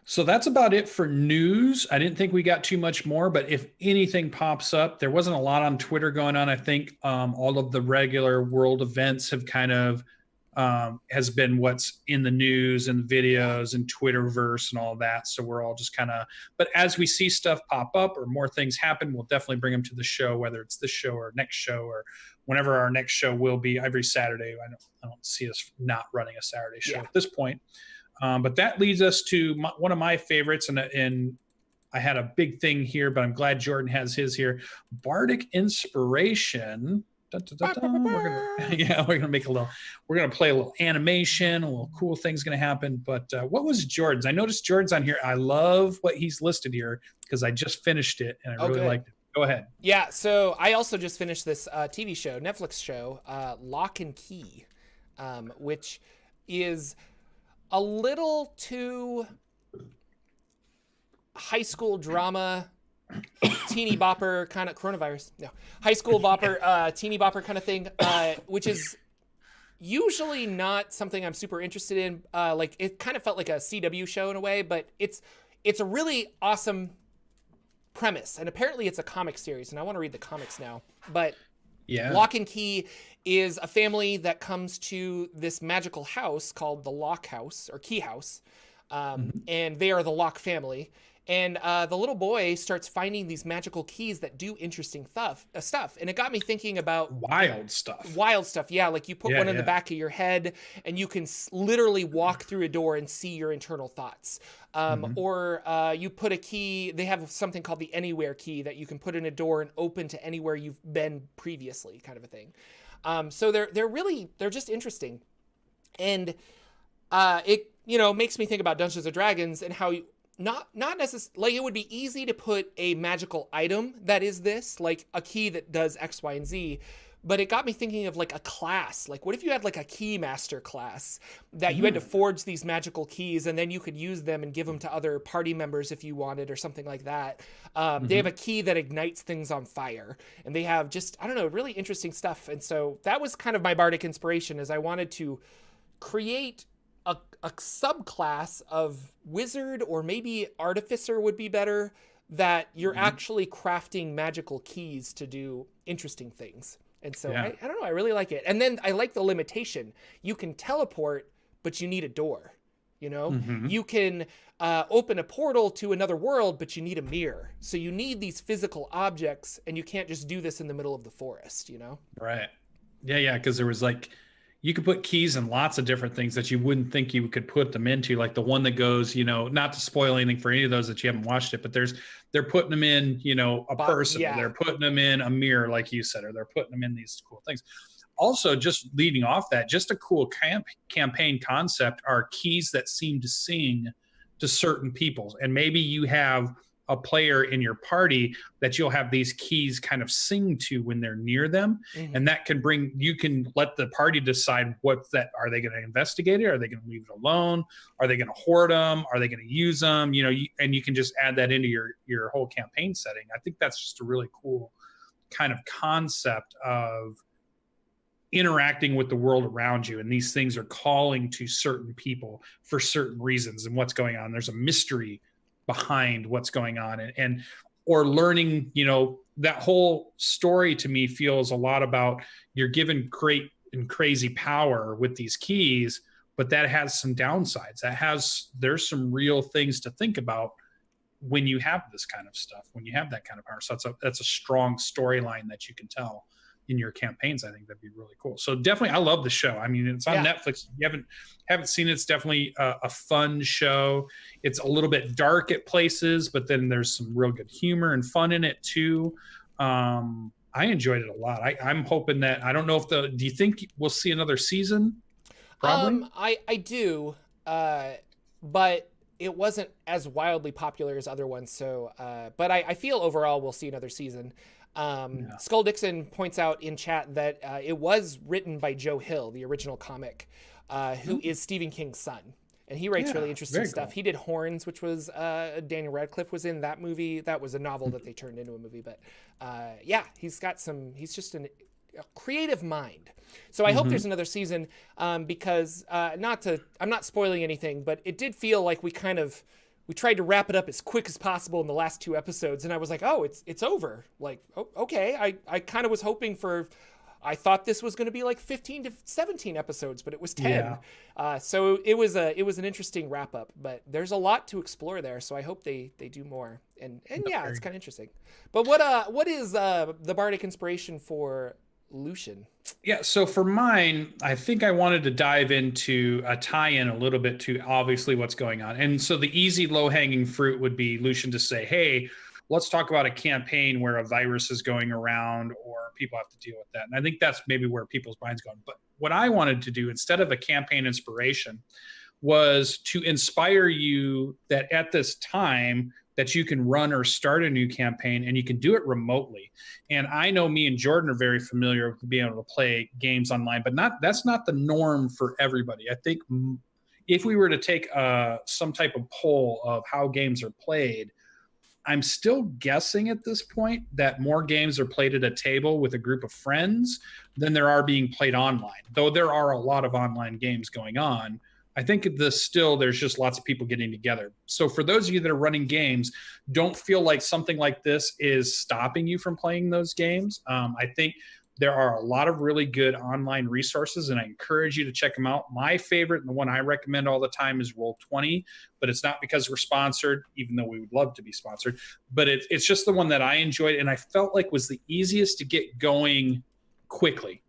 So that's about it for news. I didn't think we got too much more, but if anything pops up, there wasn't a lot on Twitter going on. I think all of the regular world events have kind of has been what's in the news and videos and Twitterverse and all that. So we're all just kind of, but as we see stuff pop up or more things happen, we'll definitely bring them to the show, whether it's this show or next show or whenever our next show will be every Saturday. I don't see us not running a Saturday show at this point. But that leads us to one of my favorites, and I had a big thing here, but I'm glad Jordan has his here. Bardic Inspiration. We're gonna play a little animation, a little cool thing's gonna happen. But what was Jordan's? I noticed Jordan's on here. I love what he's listed here because I just finished it and I really liked it. Go ahead.
Yeah, so I also just finished this TV show, Netflix show, Lock and Key, which is a little too high school drama, teeny bopper kind of coronavirus. No, high school bopper, teeny bopper kind of thing, which is usually not something I'm super interested in. Like it kind of felt like a CW show in a way, but it's a really awesome premise, and apparently it's a comic series, and I want to read the comics now. But Lock and Key is a family that comes to this magical house called the Lock House or Key House, and they are the Lock family. And the little boy starts finding these magical keys that do interesting stuff. And it got me thinking about
wild stuff.
Yeah, like you put one in the back of your head, and you can literally walk through a door and see your internal thoughts. Or you put a key. They have something called the Anywhere key that you can put in a door and open to anywhere you've been previously, kind of a thing. So they're just interesting, and it makes me think about Dungeons and Dragons and how not necessarily, like, it would be easy to put a magical item that is this, like a key that does X, Y, and Z, but it got me thinking of like a class. Like, what if you had like a key master class that you had to forge these magical keys, and then you could use them and give them to other party members if you wanted, or something like that. They have a key that ignites things on fire, and they have just, I don't know, really interesting stuff. And so that was kind of my bardic inspiration, is I wanted to create a subclass of wizard, or maybe artificer would be better, that you're actually crafting magical keys to do interesting things. And so I don't know, I really like it. And then I like the limitation. You can teleport, but you need a door. You can open a portal to another world, but you need a mirror. So you need these physical objects, and you can't just do this in the middle of the forest,
Right. Yeah, because there was like, you could put keys in lots of different things that you wouldn't think you could put them into, like the one that goes, not to spoil anything for any of those that you haven't watched it, but they're putting them in, a person, or they're putting them in a mirror, like you said, or they're putting them in these cool things. Also, just leading off that, just a cool campaign concept are keys that seem to sing to certain people. And maybe you have a player in your party that you'll have these keys kind of sing to when they're near them. Mm-hmm. And that you can let the party decide are they going to investigate it? Are they going to leave it alone? Are they going to hoard them? Are they going to use them? And you can just add that into your whole campaign setting. I think that's just a really cool kind of concept of interacting with the world around you, and these things are calling to certain people for certain reasons and what's going on. There's a mystery behind what's going on, or learning, that whole story to me feels a lot about you're given great and crazy power with these keys, but that has some downsides. There's some real things to think about when you have this kind of stuff, when you have that kind of power. So that's a strong storyline that you can tell in your campaigns. I think that'd be really cool. So definitely, I love the show. I mean, it's on Netflix. If you haven't seen it, it's definitely a fun show. It's a little bit dark at places, but then there's some real good humor and fun in it too. I enjoyed it a lot. I'm hoping that, I don't know do you think we'll see another season? Probably.
I do, but it wasn't as wildly popular as other ones. So, but I feel overall we'll see another season. Skull Dixon points out in chat that it was written by Joe Hill, the original comic, who is Stephen King's son. And he writes really interesting stuff. Cool. He did Horns, which was Daniel Radcliffe was in that movie. That was a novel that they turned into a movie. But he's just a creative mind. So I hope there's another season because I'm not spoiling anything, but it did feel like we tried to wrap it up as quick as possible in the last 2 episodes. And I was like, oh, it's over. Like, okay. I kind of was hoping I thought this was going to be like 15 to 17 episodes, but it was 10. Yeah. So it was an interesting wrap up, but there's a lot to explore there. So I hope they do more. And yeah, it's kind of interesting. But what is the bardic inspiration for Lucien?
Yeah, so for mine, I think I wanted to dive into a tie-in a little bit to obviously what's going on. And so the easy low-hanging fruit would be Lucien to say, hey, let's talk about a campaign where a virus is going around or people have to deal with that. And I think that's maybe where people's minds go. But what I wanted to do instead of a campaign inspiration was to inspire you that at this time that you can run or start a new campaign and you can do it remotely. And I know me and Jordan are very familiar with being able to play games online, but that's not the norm for everybody. I think if we were to take some type of poll of how games are played, I'm still guessing at this point that more games are played at a table with a group of friends than there are being played online, though there are a lot of online games going on. I think there's just lots of people getting together. So for those of you that are running games, don't feel like something like this is stopping you from playing those games. I think there are a lot of really good online resources, and I encourage you to check them out. My favorite and the one I recommend all the time is Roll20, but it's not because we're sponsored, even though we would love to be sponsored. But it's just the one that I enjoyed and I felt like was the easiest to get going quickly.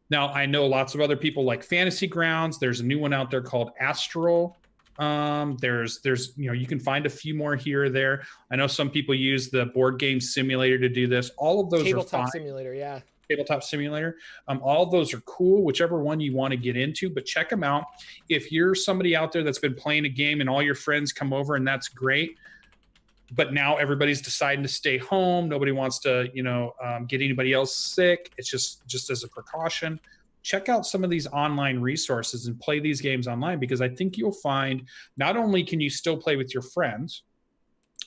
Now, I know lots of other people like Fantasy Grounds. There's a new one out there called Astral. There's you can find a few more here or there. I know some people use the board game simulator to do this. All of those are fine.
Tabletop simulator, yeah.
Tabletop simulator. All of those are cool, whichever one you want to get into, but check them out. If you're somebody out there that's been playing a game and all your friends come over, and that's great, but now everybody's deciding to stay home. Nobody wants to, get anybody else sick. It's just as a precaution. Check out some of these online resources and play these games online, because I think you'll find not only can you still play with your friends,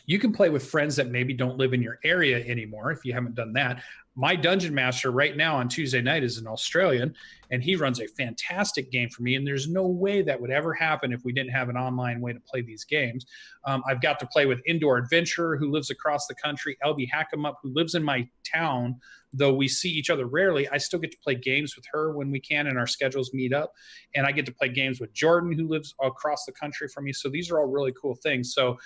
you can play with friends that maybe don't live in your area anymore if you haven't done that. My dungeon master right now on Tuesday night is an Australian, and he runs a fantastic game for me, and there's no way that would ever happen if we didn't have an online way to play these games. I've got to play with Indoor Adventurer, who lives across the country, LB Hackemup, who lives in my town, though we see each other rarely. I still get to play games with her when we can and our schedules meet up, and I get to play games with Jordan, who lives across the country from me. So these are all really cool things. So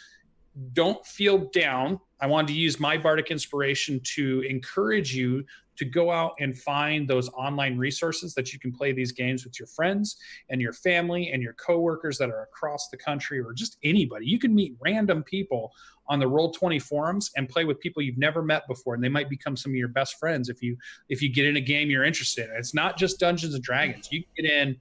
don't feel down. I wanted to use my bardic inspiration to encourage you to go out and find those online resources that you can play these games with your friends and your family and your coworkers that are across the country, or just anybody. You can meet random people on the Roll20 forums and play with people you've never met before, and they might become some of your best friends if you get in a game you're interested in. It's not just Dungeons and Dragons. You can get in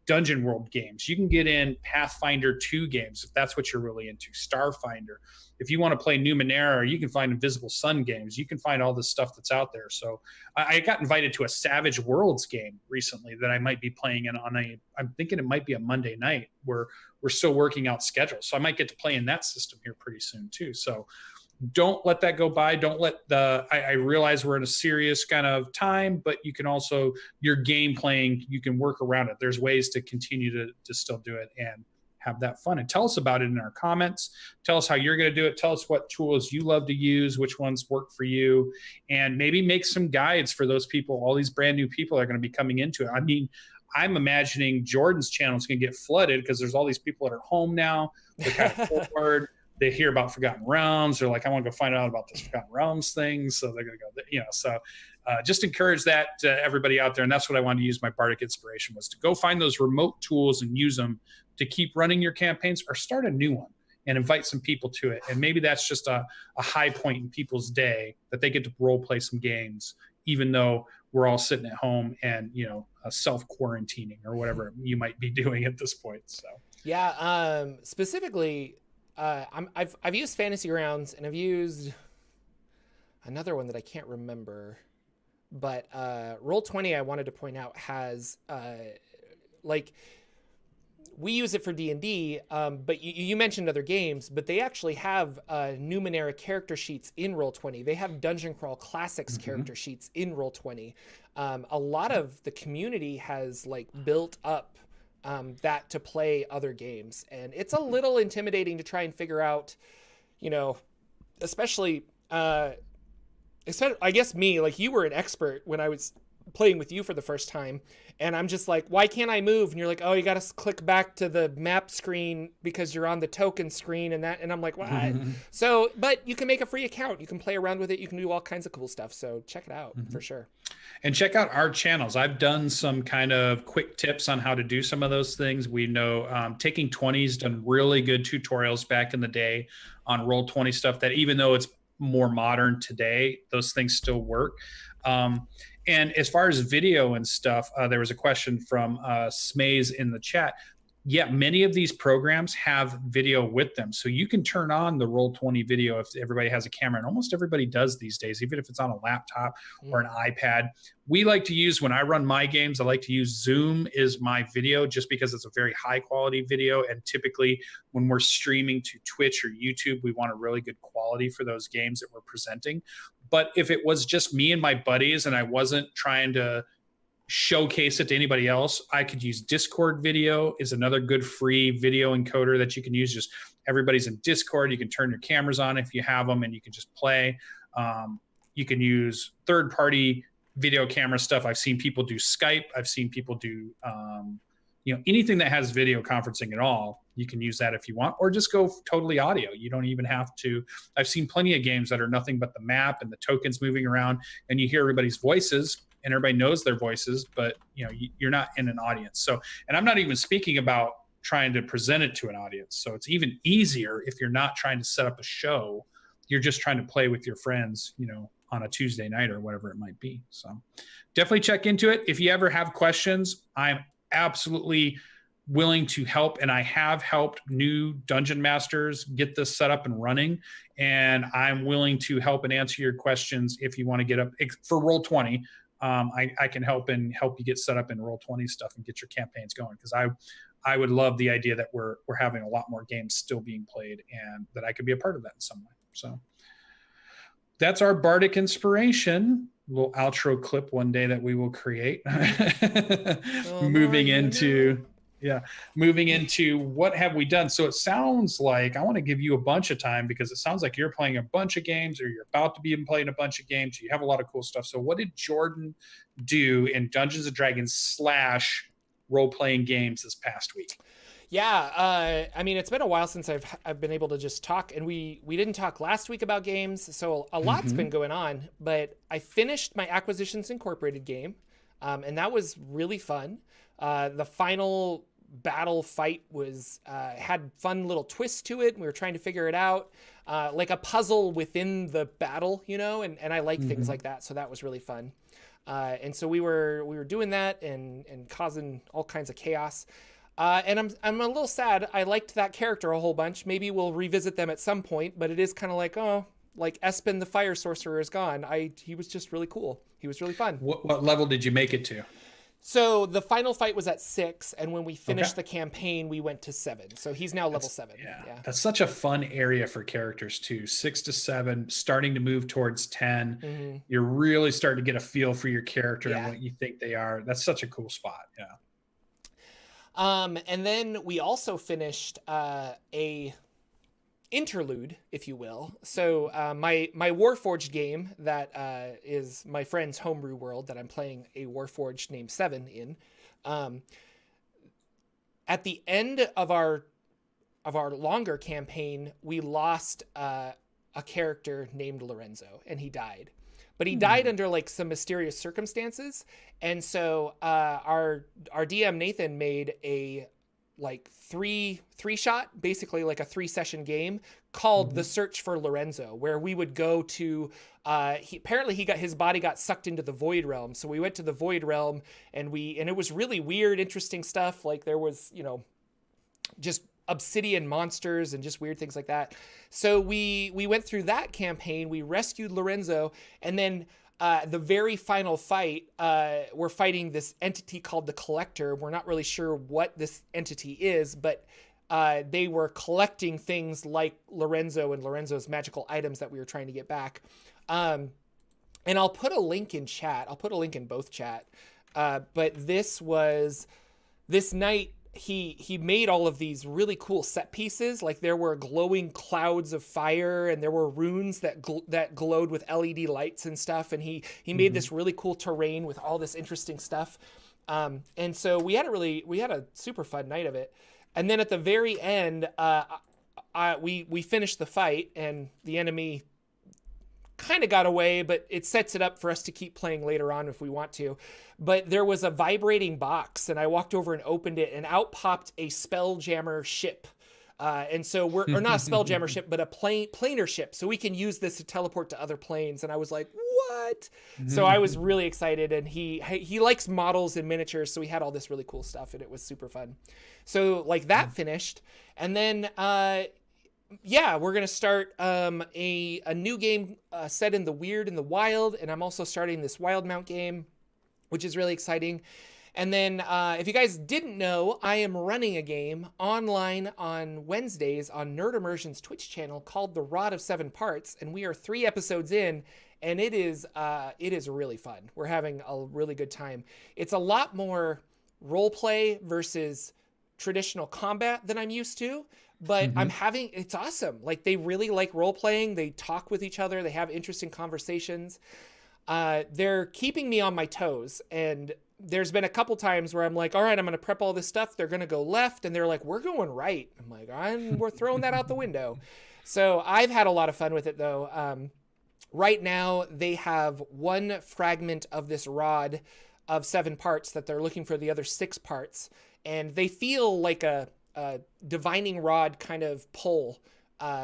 Dungeon World games. You can get in Pathfinder 2 games if that's what you're really into. Starfinder. If you want to play Numenera, you can find Invisible Sun games. You can find all this stuff that's out there. So I got invited to a Savage Worlds game recently that I might be playing in I'm thinking it might be a Monday night, where we're still working out schedules. So I might get to play in that system here pretty soon too. So don't let that go by. Don't let I realize we're in a serious kind of time, but you can also, your game playing, you can work around it. There's ways to continue to still do it and have that fun. And tell us about it in our comments. Tell us how you're going to do it. Tell us what tools you love to use, which ones work for you, and maybe make some guides for those people, all these brand new people that are going to be coming into it. I mean, I'm imagining Jordan's channel is going to get flooded because there's all these people that are home now. They're kind of bored. They hear about Forgotten Realms. They're like, I want to go find out about this Forgotten Realms thing. So they're going to go, so just encourage that to everybody out there. And that's what I wanted to use my Bardic inspiration, was to go find those remote tools and use them to keep running your campaigns, or start a new one and invite some people to it. And maybe that's just a high point in people's day, that they get to role play some games, even though we're all sitting at home and, self-quarantining or whatever you might be doing at this point. So,
yeah. Specifically, I've used Fantasy Grounds, and I've used another one that I can't remember, but Roll20, I wanted to point out, has we use it for D&D, but you mentioned other games, but they actually have Numenera character sheets in Roll20. They have Dungeon Crawl Classics character sheets in Roll20. A lot of the community has built up that to play other games, and it's a little intimidating to try and figure out, especially I guess me, you were an expert when I was playing with you for the first time, and I'm just like, why can't I move? And you're like, oh, you got to click back to the map screen because you're on the token screen, and I'm like, what? So, but you can make a free account, you can play around with it, you can do all kinds of cool stuff. So check it out for sure.
And check out our channels. I've done some kind of quick tips on how to do some of those things. We know Taking 20's done really good tutorials back in the day on Roll20 stuff, that even though it's more modern today, those things still work. And as far as video and stuff, there was a question from Smays in the chat. Yeah, many of these programs have video with them. So you can turn on the Roll20 video if everybody has a camera, and almost everybody does these days, even if it's on a laptop or an iPad. We like to use, when I run my games, I like to use Zoom as my video, just because it's a very high quality video. And typically when we're streaming to Twitch or YouTube, we want a really good quality for those games that we're presenting. But if it was just me and my buddies and I wasn't trying to showcase it to anybody else, I could use Discord video. Is another good free video encoder that you can use. Just everybody's in Discord. You can turn your cameras on if you have them, and you can just play. You can use third-party video camera stuff. I've seen people do Skype. I've seen people do anything that has video conferencing at all. You can use that if you want, or just go totally audio. You don't even have to. I've seen plenty of games that are nothing but the map and the tokens moving around, and you hear everybody's voices, and everybody knows their voices, but you're not in an audience. So, and I'm not even speaking about trying to present it to an audience. So it's even easier if you're not trying to set up a show. You're just trying to play with your friends, on a Tuesday night or whatever it might be. So definitely check into it. If you ever have questions, I'm absolutely willing to help, and I have helped new dungeon masters get this set up and running, and I'm willing to help and answer your questions if you want to get up for Roll20. I can help you get set up in Roll20 stuff and get your campaigns going, because I would love the idea that we're having a lot more games still being played, and that I could be a part of that in some way. So that's our Bardic inspiration. Little outro clip one day that we will create. Moving into what have we done. So it sounds like I want to give you a bunch of time, because it sounds like you're playing a bunch of games, or you're about to be playing a bunch of games. You have a lot of cool stuff. So what did Jordan do in Dungeons and Dragons / role-playing games this past week?
Yeah, I mean, it's been a while since I've been able to just talk, and we didn't talk last week about games, so a lot's been going on. But I finished my Acquisitions Incorporated game, and that was really fun. The final battle fight was had fun little twists to it. We were trying to figure it out, like a puzzle within the battle, and I like things like that, so that was really fun. And so we were doing that and causing all kinds of chaos. And I'm a little sad. I liked that character a whole bunch. Maybe we'll revisit them at some point, but it is kind of like, like Espen the Fire Sorcerer is gone. He was just really cool. He was really fun.
What level did you make it to?
So the final fight was at 6, and when we finished the campaign, we went to 7. So he's now level 7.
Yeah, that's such a fun area for characters too. 6 to 7, starting to move towards 10.
Mm-hmm.
You're really starting to get a feel for your character and what you think they are. That's such a cool spot. Yeah.
And then we also finished a interlude, if you will. So my Warforged game that is my friend's homebrew world that I'm playing a Warforged named 7 in. At the end of our longer campaign, we lost a character named Lorenzo, and he died. But he died under like some mysterious circumstances, and so our DM Nathan made a like three shot, basically like a 3-session game called The Search for Lorenzo, where we would go to his body got sucked into the Void Realm, so we went to the Void Realm and it was really weird, interesting stuff. Like there was just obsidian monsters and just weird things like that. So we went through that campaign. We rescued Lorenzo, and then the very final fight, we're fighting this entity called the Collector. We're not really sure what this entity is, but they were collecting things like Lorenzo and Lorenzo's magical items that we were trying to get back. And I'll put a link in chat. I'll put a link in both chat. But this night, he made all of these really cool set pieces. Like there were glowing clouds of fire, and there were runes that glowed with LED lights and stuff. And he made this really cool terrain with all this interesting stuff. And so we had a super fun night of it. And then at the very end, we finished the fight, and the enemy kind of got away, but it sets it up for us to keep playing later on if we want to. But there was a vibrating box, and I walked over and opened it, and out popped a Spelljammer ship. And so or not a Spelljammer ship, but a planar ship. So we can use this to teleport to other planes. And I was like, what? So I was really excited, and he likes models and miniatures. So we had all this really cool stuff, and it was super fun. So like that finished. And then, we're going to start a new game set in the weird and the wild. And I'm also starting this Wildemount game, which is really exciting. And then if you guys didn't know, I am running a game online on Wednesdays on Nerd Immersion's Twitch channel called The Rod of 7 Parts. And we are 3 episodes in, and it is really fun. We're having a really good time. It's a lot more role play versus traditional combat than I'm used to. But it's awesome. Like they really like role playing. They talk with each other. They have interesting conversations. They're keeping me on my toes. And there's been a couple times where I'm like, all right, I'm going to prep all this stuff. They're going to go left. And they're like, we're going right. I'm like, we're throwing that out the window. So I've had a lot of fun with it though. Right now they have one fragment of this rod of 7 parts that they're looking for the other 6 parts. And they feel like a divining rod kind of pull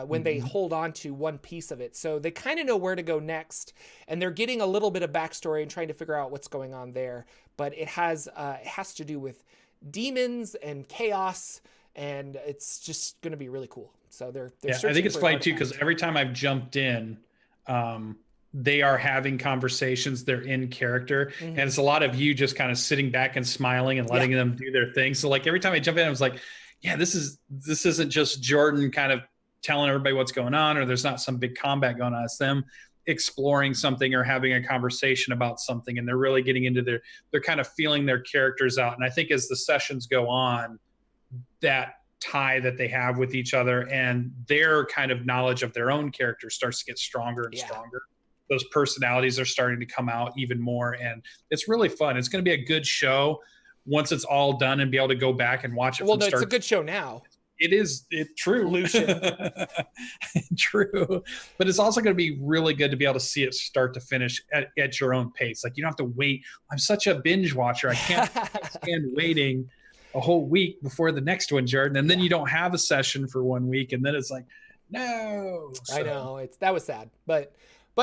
when they hold on to one piece of it. So they kind of know where to go next, and they're getting a little bit of backstory and trying to figure out what's going on there. But it has to do with demons and chaos, and it's just going to be really cool. So they're
I think it's funny too, because every time I've jumped in, they are having conversations, they're in character, and it's a lot of you just kind of sitting back and smiling and letting them do their thing. So like every time I jump in, I was like, yeah, this isn't just Jordan kind of telling everybody what's going on, or there's not some big combat going on. It's them exploring something or having a conversation about something, and they're really getting into they're kind of feeling their characters out. And I think as the sessions go on, that tie that they have with each other and their kind of knowledge of their own character starts to get stronger and stronger. Those personalities are starting to come out even more, and it's really fun. It's going to be a good show. once it's all done and be able to go back and watch it.
Well, no, it's a good show now.
It's true.
Lucien.
True. But it's also going to be really good to be able to see it start to finish at your own pace. Like, you don't have to wait. I'm such a binge watcher. I can't stand waiting a whole week before the next one, Jordan. And then you don't have a session for 1 week. And then it's like, no. So.
I know. That was sad. But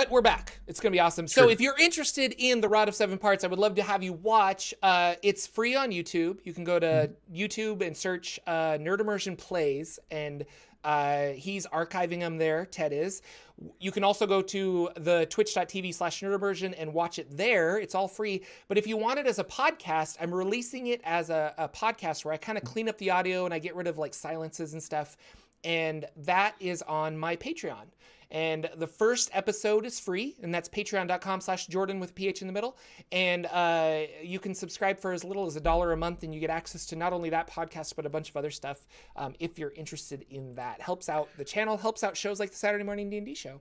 we're back. It's going to be awesome. So if you're interested in the Rod of Seven Parts, I would love to have you watch. It's free on YouTube. You can go to YouTube and search Nerd Immersion Plays, and he's archiving them there. Ted is. You can also go to the twitch.tv/nerdimmersion and watch it there. It's all free. But if you want it as a podcast, I'm releasing it as a podcast where I kind of clean up the audio and I get rid of like silences and stuff. And that is on my Patreon. And the first episode is free, and that's patreon.com/Jordan with PH in the middle. And you can subscribe for as little as $1 a month, and you get access to not only that podcast, but a bunch of other stuff if you're interested in that. Helps out the channel, helps out shows like the Saturday Morning D&D show.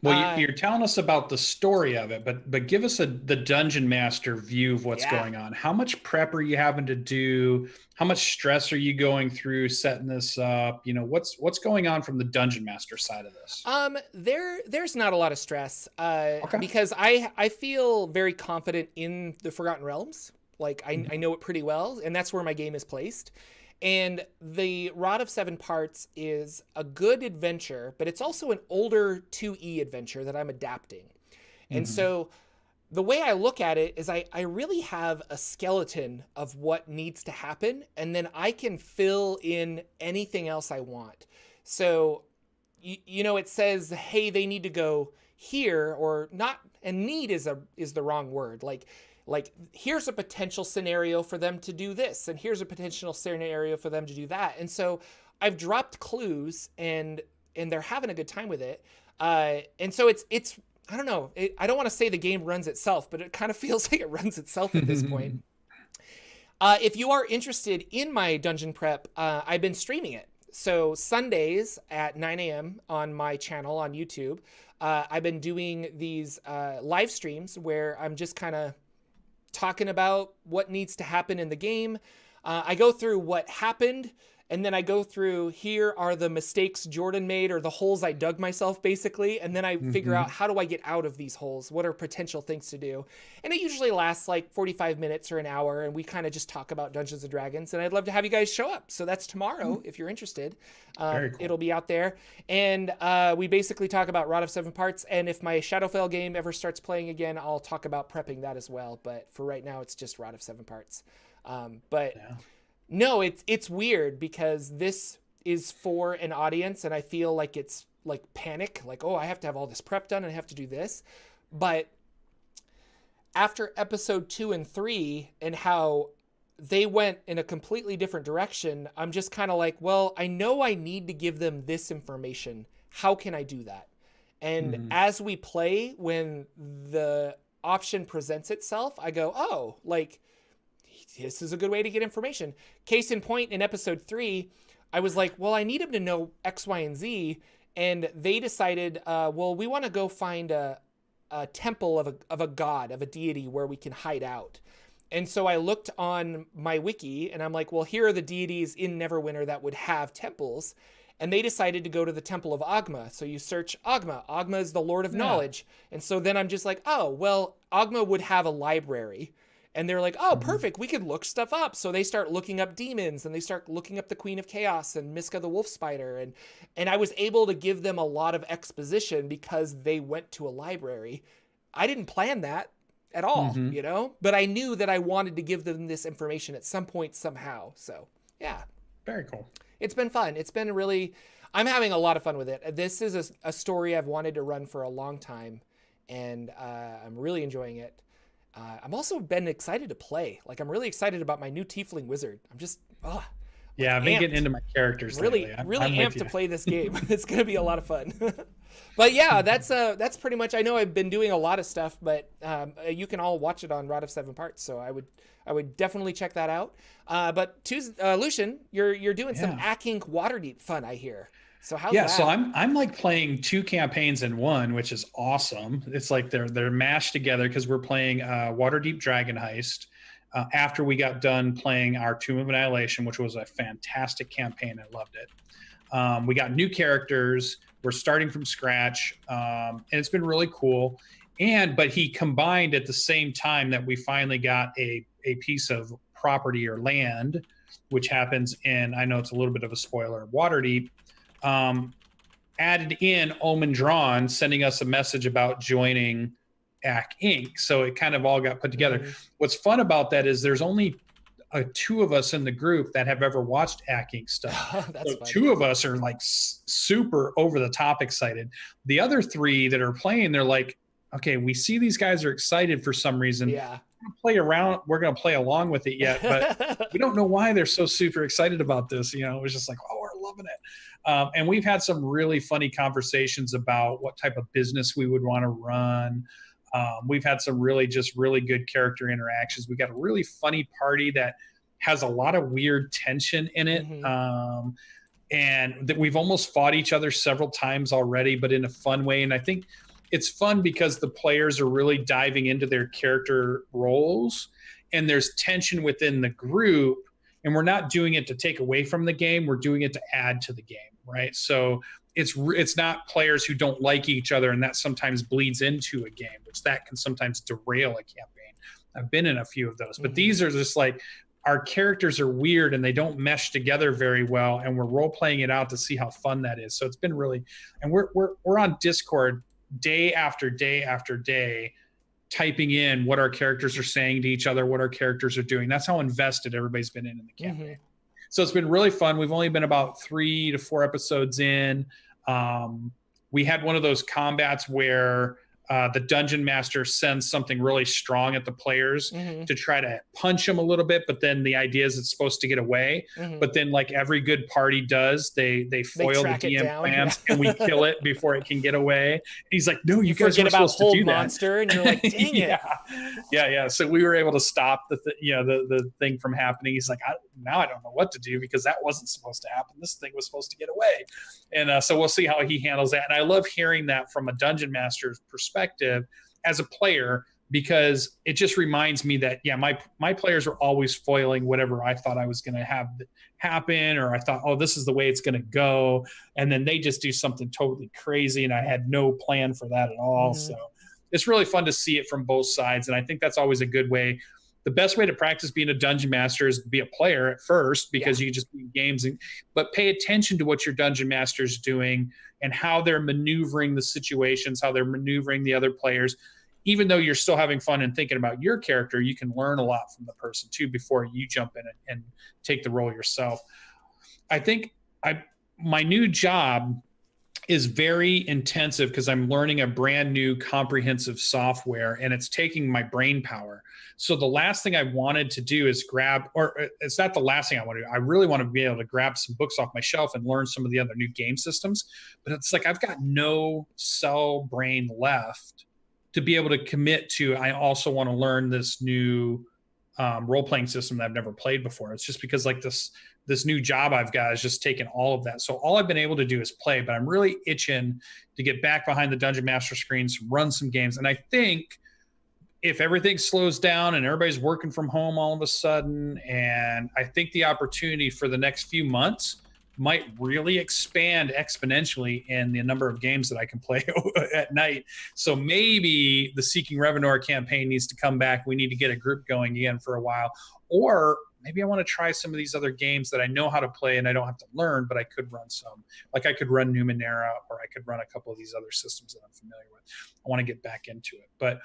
Well, you're telling us about the story of it, but give us the Dungeon Master view of what's going on. How much prep are you having to do? How much stress are you going through setting this up? You know, what's going on from the Dungeon Master side of this?
There's not a lot of stress because I feel very confident in the Forgotten Realms. Like I know it pretty well, and that's where my game is placed. And the Rod of Seven Parts is a good adventure, but it's also an older 2E adventure that I'm adapting. And so the way I look at it is I really have a skeleton of what needs to happen, and then I can fill in anything else I want. So, you know, it says, hey, they need to go here or not, and need is the wrong word. Like here's a potential scenario for them to do this, and here's a potential scenario for them to do that. And so I've dropped clues, and they're having a good time with it. And so it's I don't know. I don't want to say the game runs itself, but it kind of feels like it runs itself at this point. If you are interested in my dungeon prep, I've been streaming it. So Sundays at 9 a.m. on my channel on YouTube, I've been doing these live streams where I'm just kind of talking about what needs to happen in the game. I go through what happened, and then I go through, here are the mistakes Jordan made, or the holes I dug myself, basically. And then I figure out, how do I get out of these holes? What are potential things to do? And it usually lasts like 45 minutes or an hour, and we kind of just talk about Dungeons and Dragons. And I'd love to have you guys show up. So that's tomorrow, if you're interested. Very cool. It'll be out there. And we basically talk about Rod of Seven Parts. And if my Shadowfell game ever starts playing again, I'll talk about prepping that as well. But for right now, it's just Rod of Seven Parts. No, it's weird because this is for an audience, and I feel like it's like panic, like, oh, I have to have all this prep done and I have to do this. But after episode 2 and 3 and how they went in a completely different direction, I'm just kind of like, well, I know I need to give them this information. How can I do that? And as we play, when the option presents itself, I go, oh, like, this is a good way to get information. Case in point, in episode 3, I was like, well, I need him to know X, Y, and Z. And they decided, well, we want to go find a temple of a god, of a deity where we can hide out. And so I looked on my wiki, and I'm like, well, here are the deities in Neverwinter that would have temples. And they decided to go to the Temple of Ogma. So you search Ogma. Ogma is the Lord of Knowledge. And so then I'm just like, oh, well, Ogma would have a library. And they're like, oh, perfect, we could look stuff up. So they start looking up demons, and they start looking up the Queen of Chaos and Miska the Wolf Spider. And I was able to give them a lot of exposition because they went to a library. I didn't plan that at all, you know? But I knew that I wanted to give them this information at some point somehow. So, yeah.
Very cool.
It's been fun. It's been I'm having a lot of fun with it. This is a story I've wanted to run for a long time, and I'm really enjoying it. I'm also been excited to play. Like, I'm really excited about my new Tiefling Wizard. I'm just,
I've been getting into my characters
really, lately. Really amped to play this game. It's going to be a lot of fun. But yeah, that's pretty much, I know I've been doing a lot of stuff, but you can all watch it on Rod of Seven Parts. So I would definitely check that out. But Lucien, you're doing some Ack-Ink Waterdeep fun, I hear. So how's that?
So I'm like playing 2 campaigns in one, which is awesome. It's like they're mashed together because we're playing Waterdeep Dragon Heist, after we got done playing our Tomb of Annihilation, which was a fantastic campaign. I loved it. We got new characters. We're starting from scratch, and it's been really cool. But he combined at the same time that we finally got a piece of property or land, which happens in, I know it's a little bit of a spoiler, Waterdeep, added in Omen Drawn, sending us a message about joining AC Inc. So it kind of all got put together. Mm-hmm. What's fun about that is there's only two of us in the group that have ever watched AC Inc. stuff. So two of us are like super over the top excited. The other three that are playing, they're like, okay, we see these guys are excited for some reason.
Yeah.
We're going to play along with it yet, but we don't know why they're so super excited about this. You know, it was just like, oh, we're loving it. And we've had some really funny conversations about what type of business we would want to run. We've had some really good character interactions. We got a really funny party that has a lot of weird tension in it. Mm-hmm. And that we've almost fought each other several times already, but in a fun way. And I think it's fun because the players are really diving into their character roles, and there's tension within the group, and we're not doing it to take away from the game. We're doing it to add to the game, right? So it's not players who don't like each other, and that sometimes bleeds into a game, which that can sometimes derail a campaign. I've been in a few of those, but mm-hmm. These are just like, our characters are weird and they don't mesh together very well, and we're role playing it out to see how fun that is. So it's been really, and we're on Discord day after day after day, typing in what our characters are saying to each other, what our characters are doing. That's how invested everybody's been in the campaign. Mm-hmm. So it's been really fun. We've only been about 3 to 4 episodes in. We had one of those combats where the dungeon master sends something really strong at the players mm-hmm. to try to punch them a little bit, but then the idea is it's supposed to get away. Mm-hmm. But then, like every good party does, they foil the DM plans and we kill it before it can get away. And he's like, no, you guys
forget
are
about
supposed to do
hold
that.
Monster, and you're like, dang it.
Yeah. So we were able to stop the thing from happening. He's like, now I don't know what to do because that wasn't supposed to happen. This thing was supposed to get away. And so we'll see how he handles that. And I love hearing that from a dungeon master's perspective as a player, because it just reminds me that my players are always foiling whatever I thought I was going to have happen, or I thought, oh, this is the way it's going to go, and then they just do something totally crazy and I had no plan for that at all. Mm-hmm. So it's really fun to see it from both sides, and I think that's always a good way. The best way to practice being a dungeon master is to be a player at first, because you just play games, but pay attention to what your dungeon master is doing and how they're maneuvering the situations, how they're maneuvering the other players. Even though you're still having fun and thinking about your character, you can learn a lot from the person too before you jump in and take the role yourself. I think my new job is very intensive because I'm learning a brand new comprehensive software, and it's taking my brain power. So the last thing I wanted to do is it's not the last thing I want to do. I really want to be able to grab some books off my shelf and learn some of the other new game systems. But it's like I've got no cell brain left to be able to commit to. I also want to learn this new role-playing system that I've never played before. It's just because like this new job I've got is just taking all of that. So all I've been able to do is play, but I'm really itching to get back behind the Dungeon Master screens, run some games. And I think if everything slows down and everybody's working from home all of a sudden, and I think the opportunity for the next few months might really expand exponentially in the number of games that I can play at night. So maybe the Seeking Revenor campaign needs to come back. We need to get a group going again for a while. Or maybe I want to try some of these other games that I know how to play and I don't have to learn, but I could run some. Like I could run Numenera, or I could run a couple of these other systems that I'm familiar with. I want to get back into it. But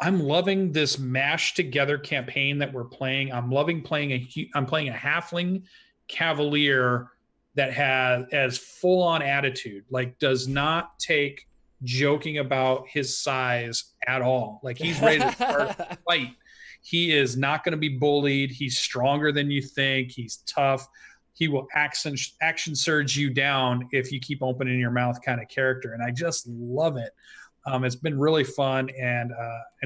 I'm loving this mashed together campaign that we're playing. I'm playing a halfling cavalier that has full on attitude, like does not take joking about his size at all. Like he's ready to start a fight. He is not going to be bullied. He's stronger than you think. He's tough. He will action surge you down if you keep opening your mouth kind of character. And I just love it. It's been really fun, and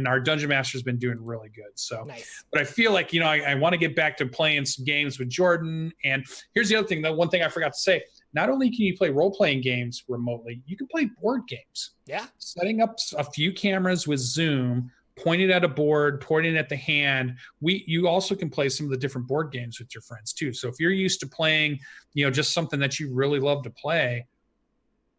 our Dungeon Master's been doing really good. So,
nice.
But I feel like, I want to get back to playing some games with Jordan. And here's the other thing, the one thing I forgot to say, not only can you play role-playing games remotely, you can play board games.
Yeah.
Setting up a few cameras with Zoom, pointing at a board, pointing at the hand. You also can play some of the different board games with your friends too. So if you're used to playing, just something that you really love to play,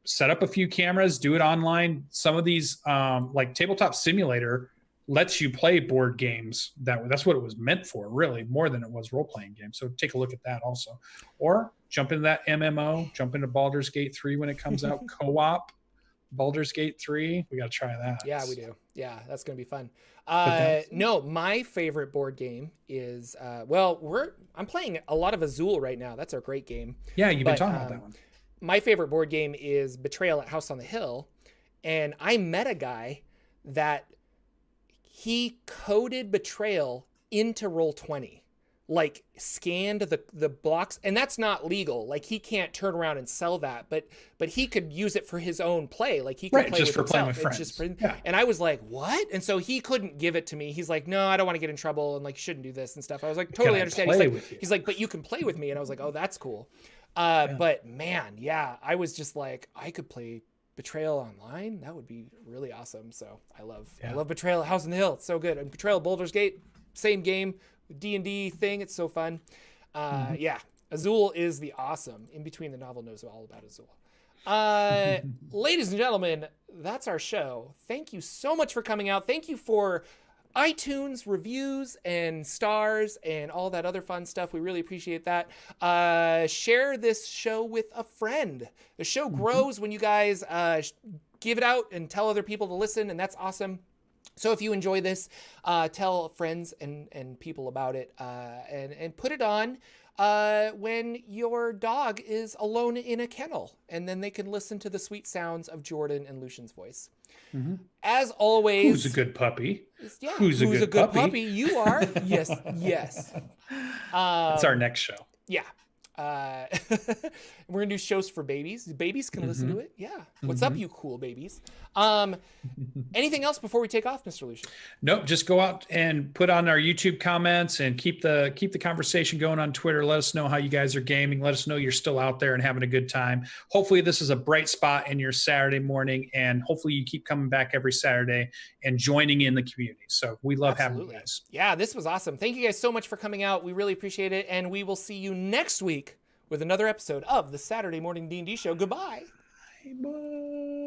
set up a few cameras, do it online. Some of these, like Tabletop Simulator, lets you play board games. That's what it was meant for, really, more than it was role-playing games. So take a look at that also. Or jump into that MMO, jump into Baldur's Gate 3 when it comes out, co-op. Baldur's Gate 3, we got to try that.
Yeah, we do. Yeah, that's going to be fun. No, my favorite board game is, I'm playing a lot of Azul right now. That's a great game.
Yeah, you've been talking about that one.
My favorite board game is Betrayal at House on the Hill. And I met a guy that he coded Betrayal into Roll20. Like scanned the blocks, and that's not legal. Like he can't turn around and sell that, but he could use it for his own play. Like he could play
just
with
for
himself.
playing with friends.
And I was like, what? And so he couldn't give it to me. He's like, no, I don't want to get in trouble, and like you shouldn't do this and stuff. I was like, totally understand. He's like, but you can play with me, and I was like, oh, that's cool. But man, yeah, I was just like, I could play Betrayal online. That would be really awesome. So I love Betrayal at House on the Hill. It's so good. And Betrayal Baldur's Gate, same game. D&D thing. It's so fun. Yeah. Azul is the awesome. In Between the Novel knows all about Azul. Ladies and gentlemen, that's our show. Thank you so much for coming out. Thank you for iTunes reviews and stars and all that other fun stuff. We really appreciate that. Share this show with a friend. The show grows when you guys give it out and tell other people to listen, and that's awesome. So if you enjoy this, tell friends and people about it, and put it on when your dog is alone in a kennel, and then they can listen to the sweet sounds of Jordan and Lucien's voice. As always,
who's a good puppy?
Yeah,
who's a good puppy?
You are. Yes.
That's our next show.
Yeah. We're gonna do shows for babies. Babies can listen to it. Yeah. What's up, you cool babies? Anything else before we take off, Mr. Lucien?
Nope. Just go out and put on our YouTube comments and keep the conversation going on Twitter. Let us know how you guys are gaming. Let us know you're still out there and having a good time. Hopefully this is a bright spot in your Saturday morning, and hopefully you keep coming back every Saturday and joining in the community. So we love having you guys.
Yeah, this was awesome. Thank you guys so much for coming out. We really appreciate it, and we will see you next week with another episode of the Saturday Morning D&D Show. Goodbye.
Bye.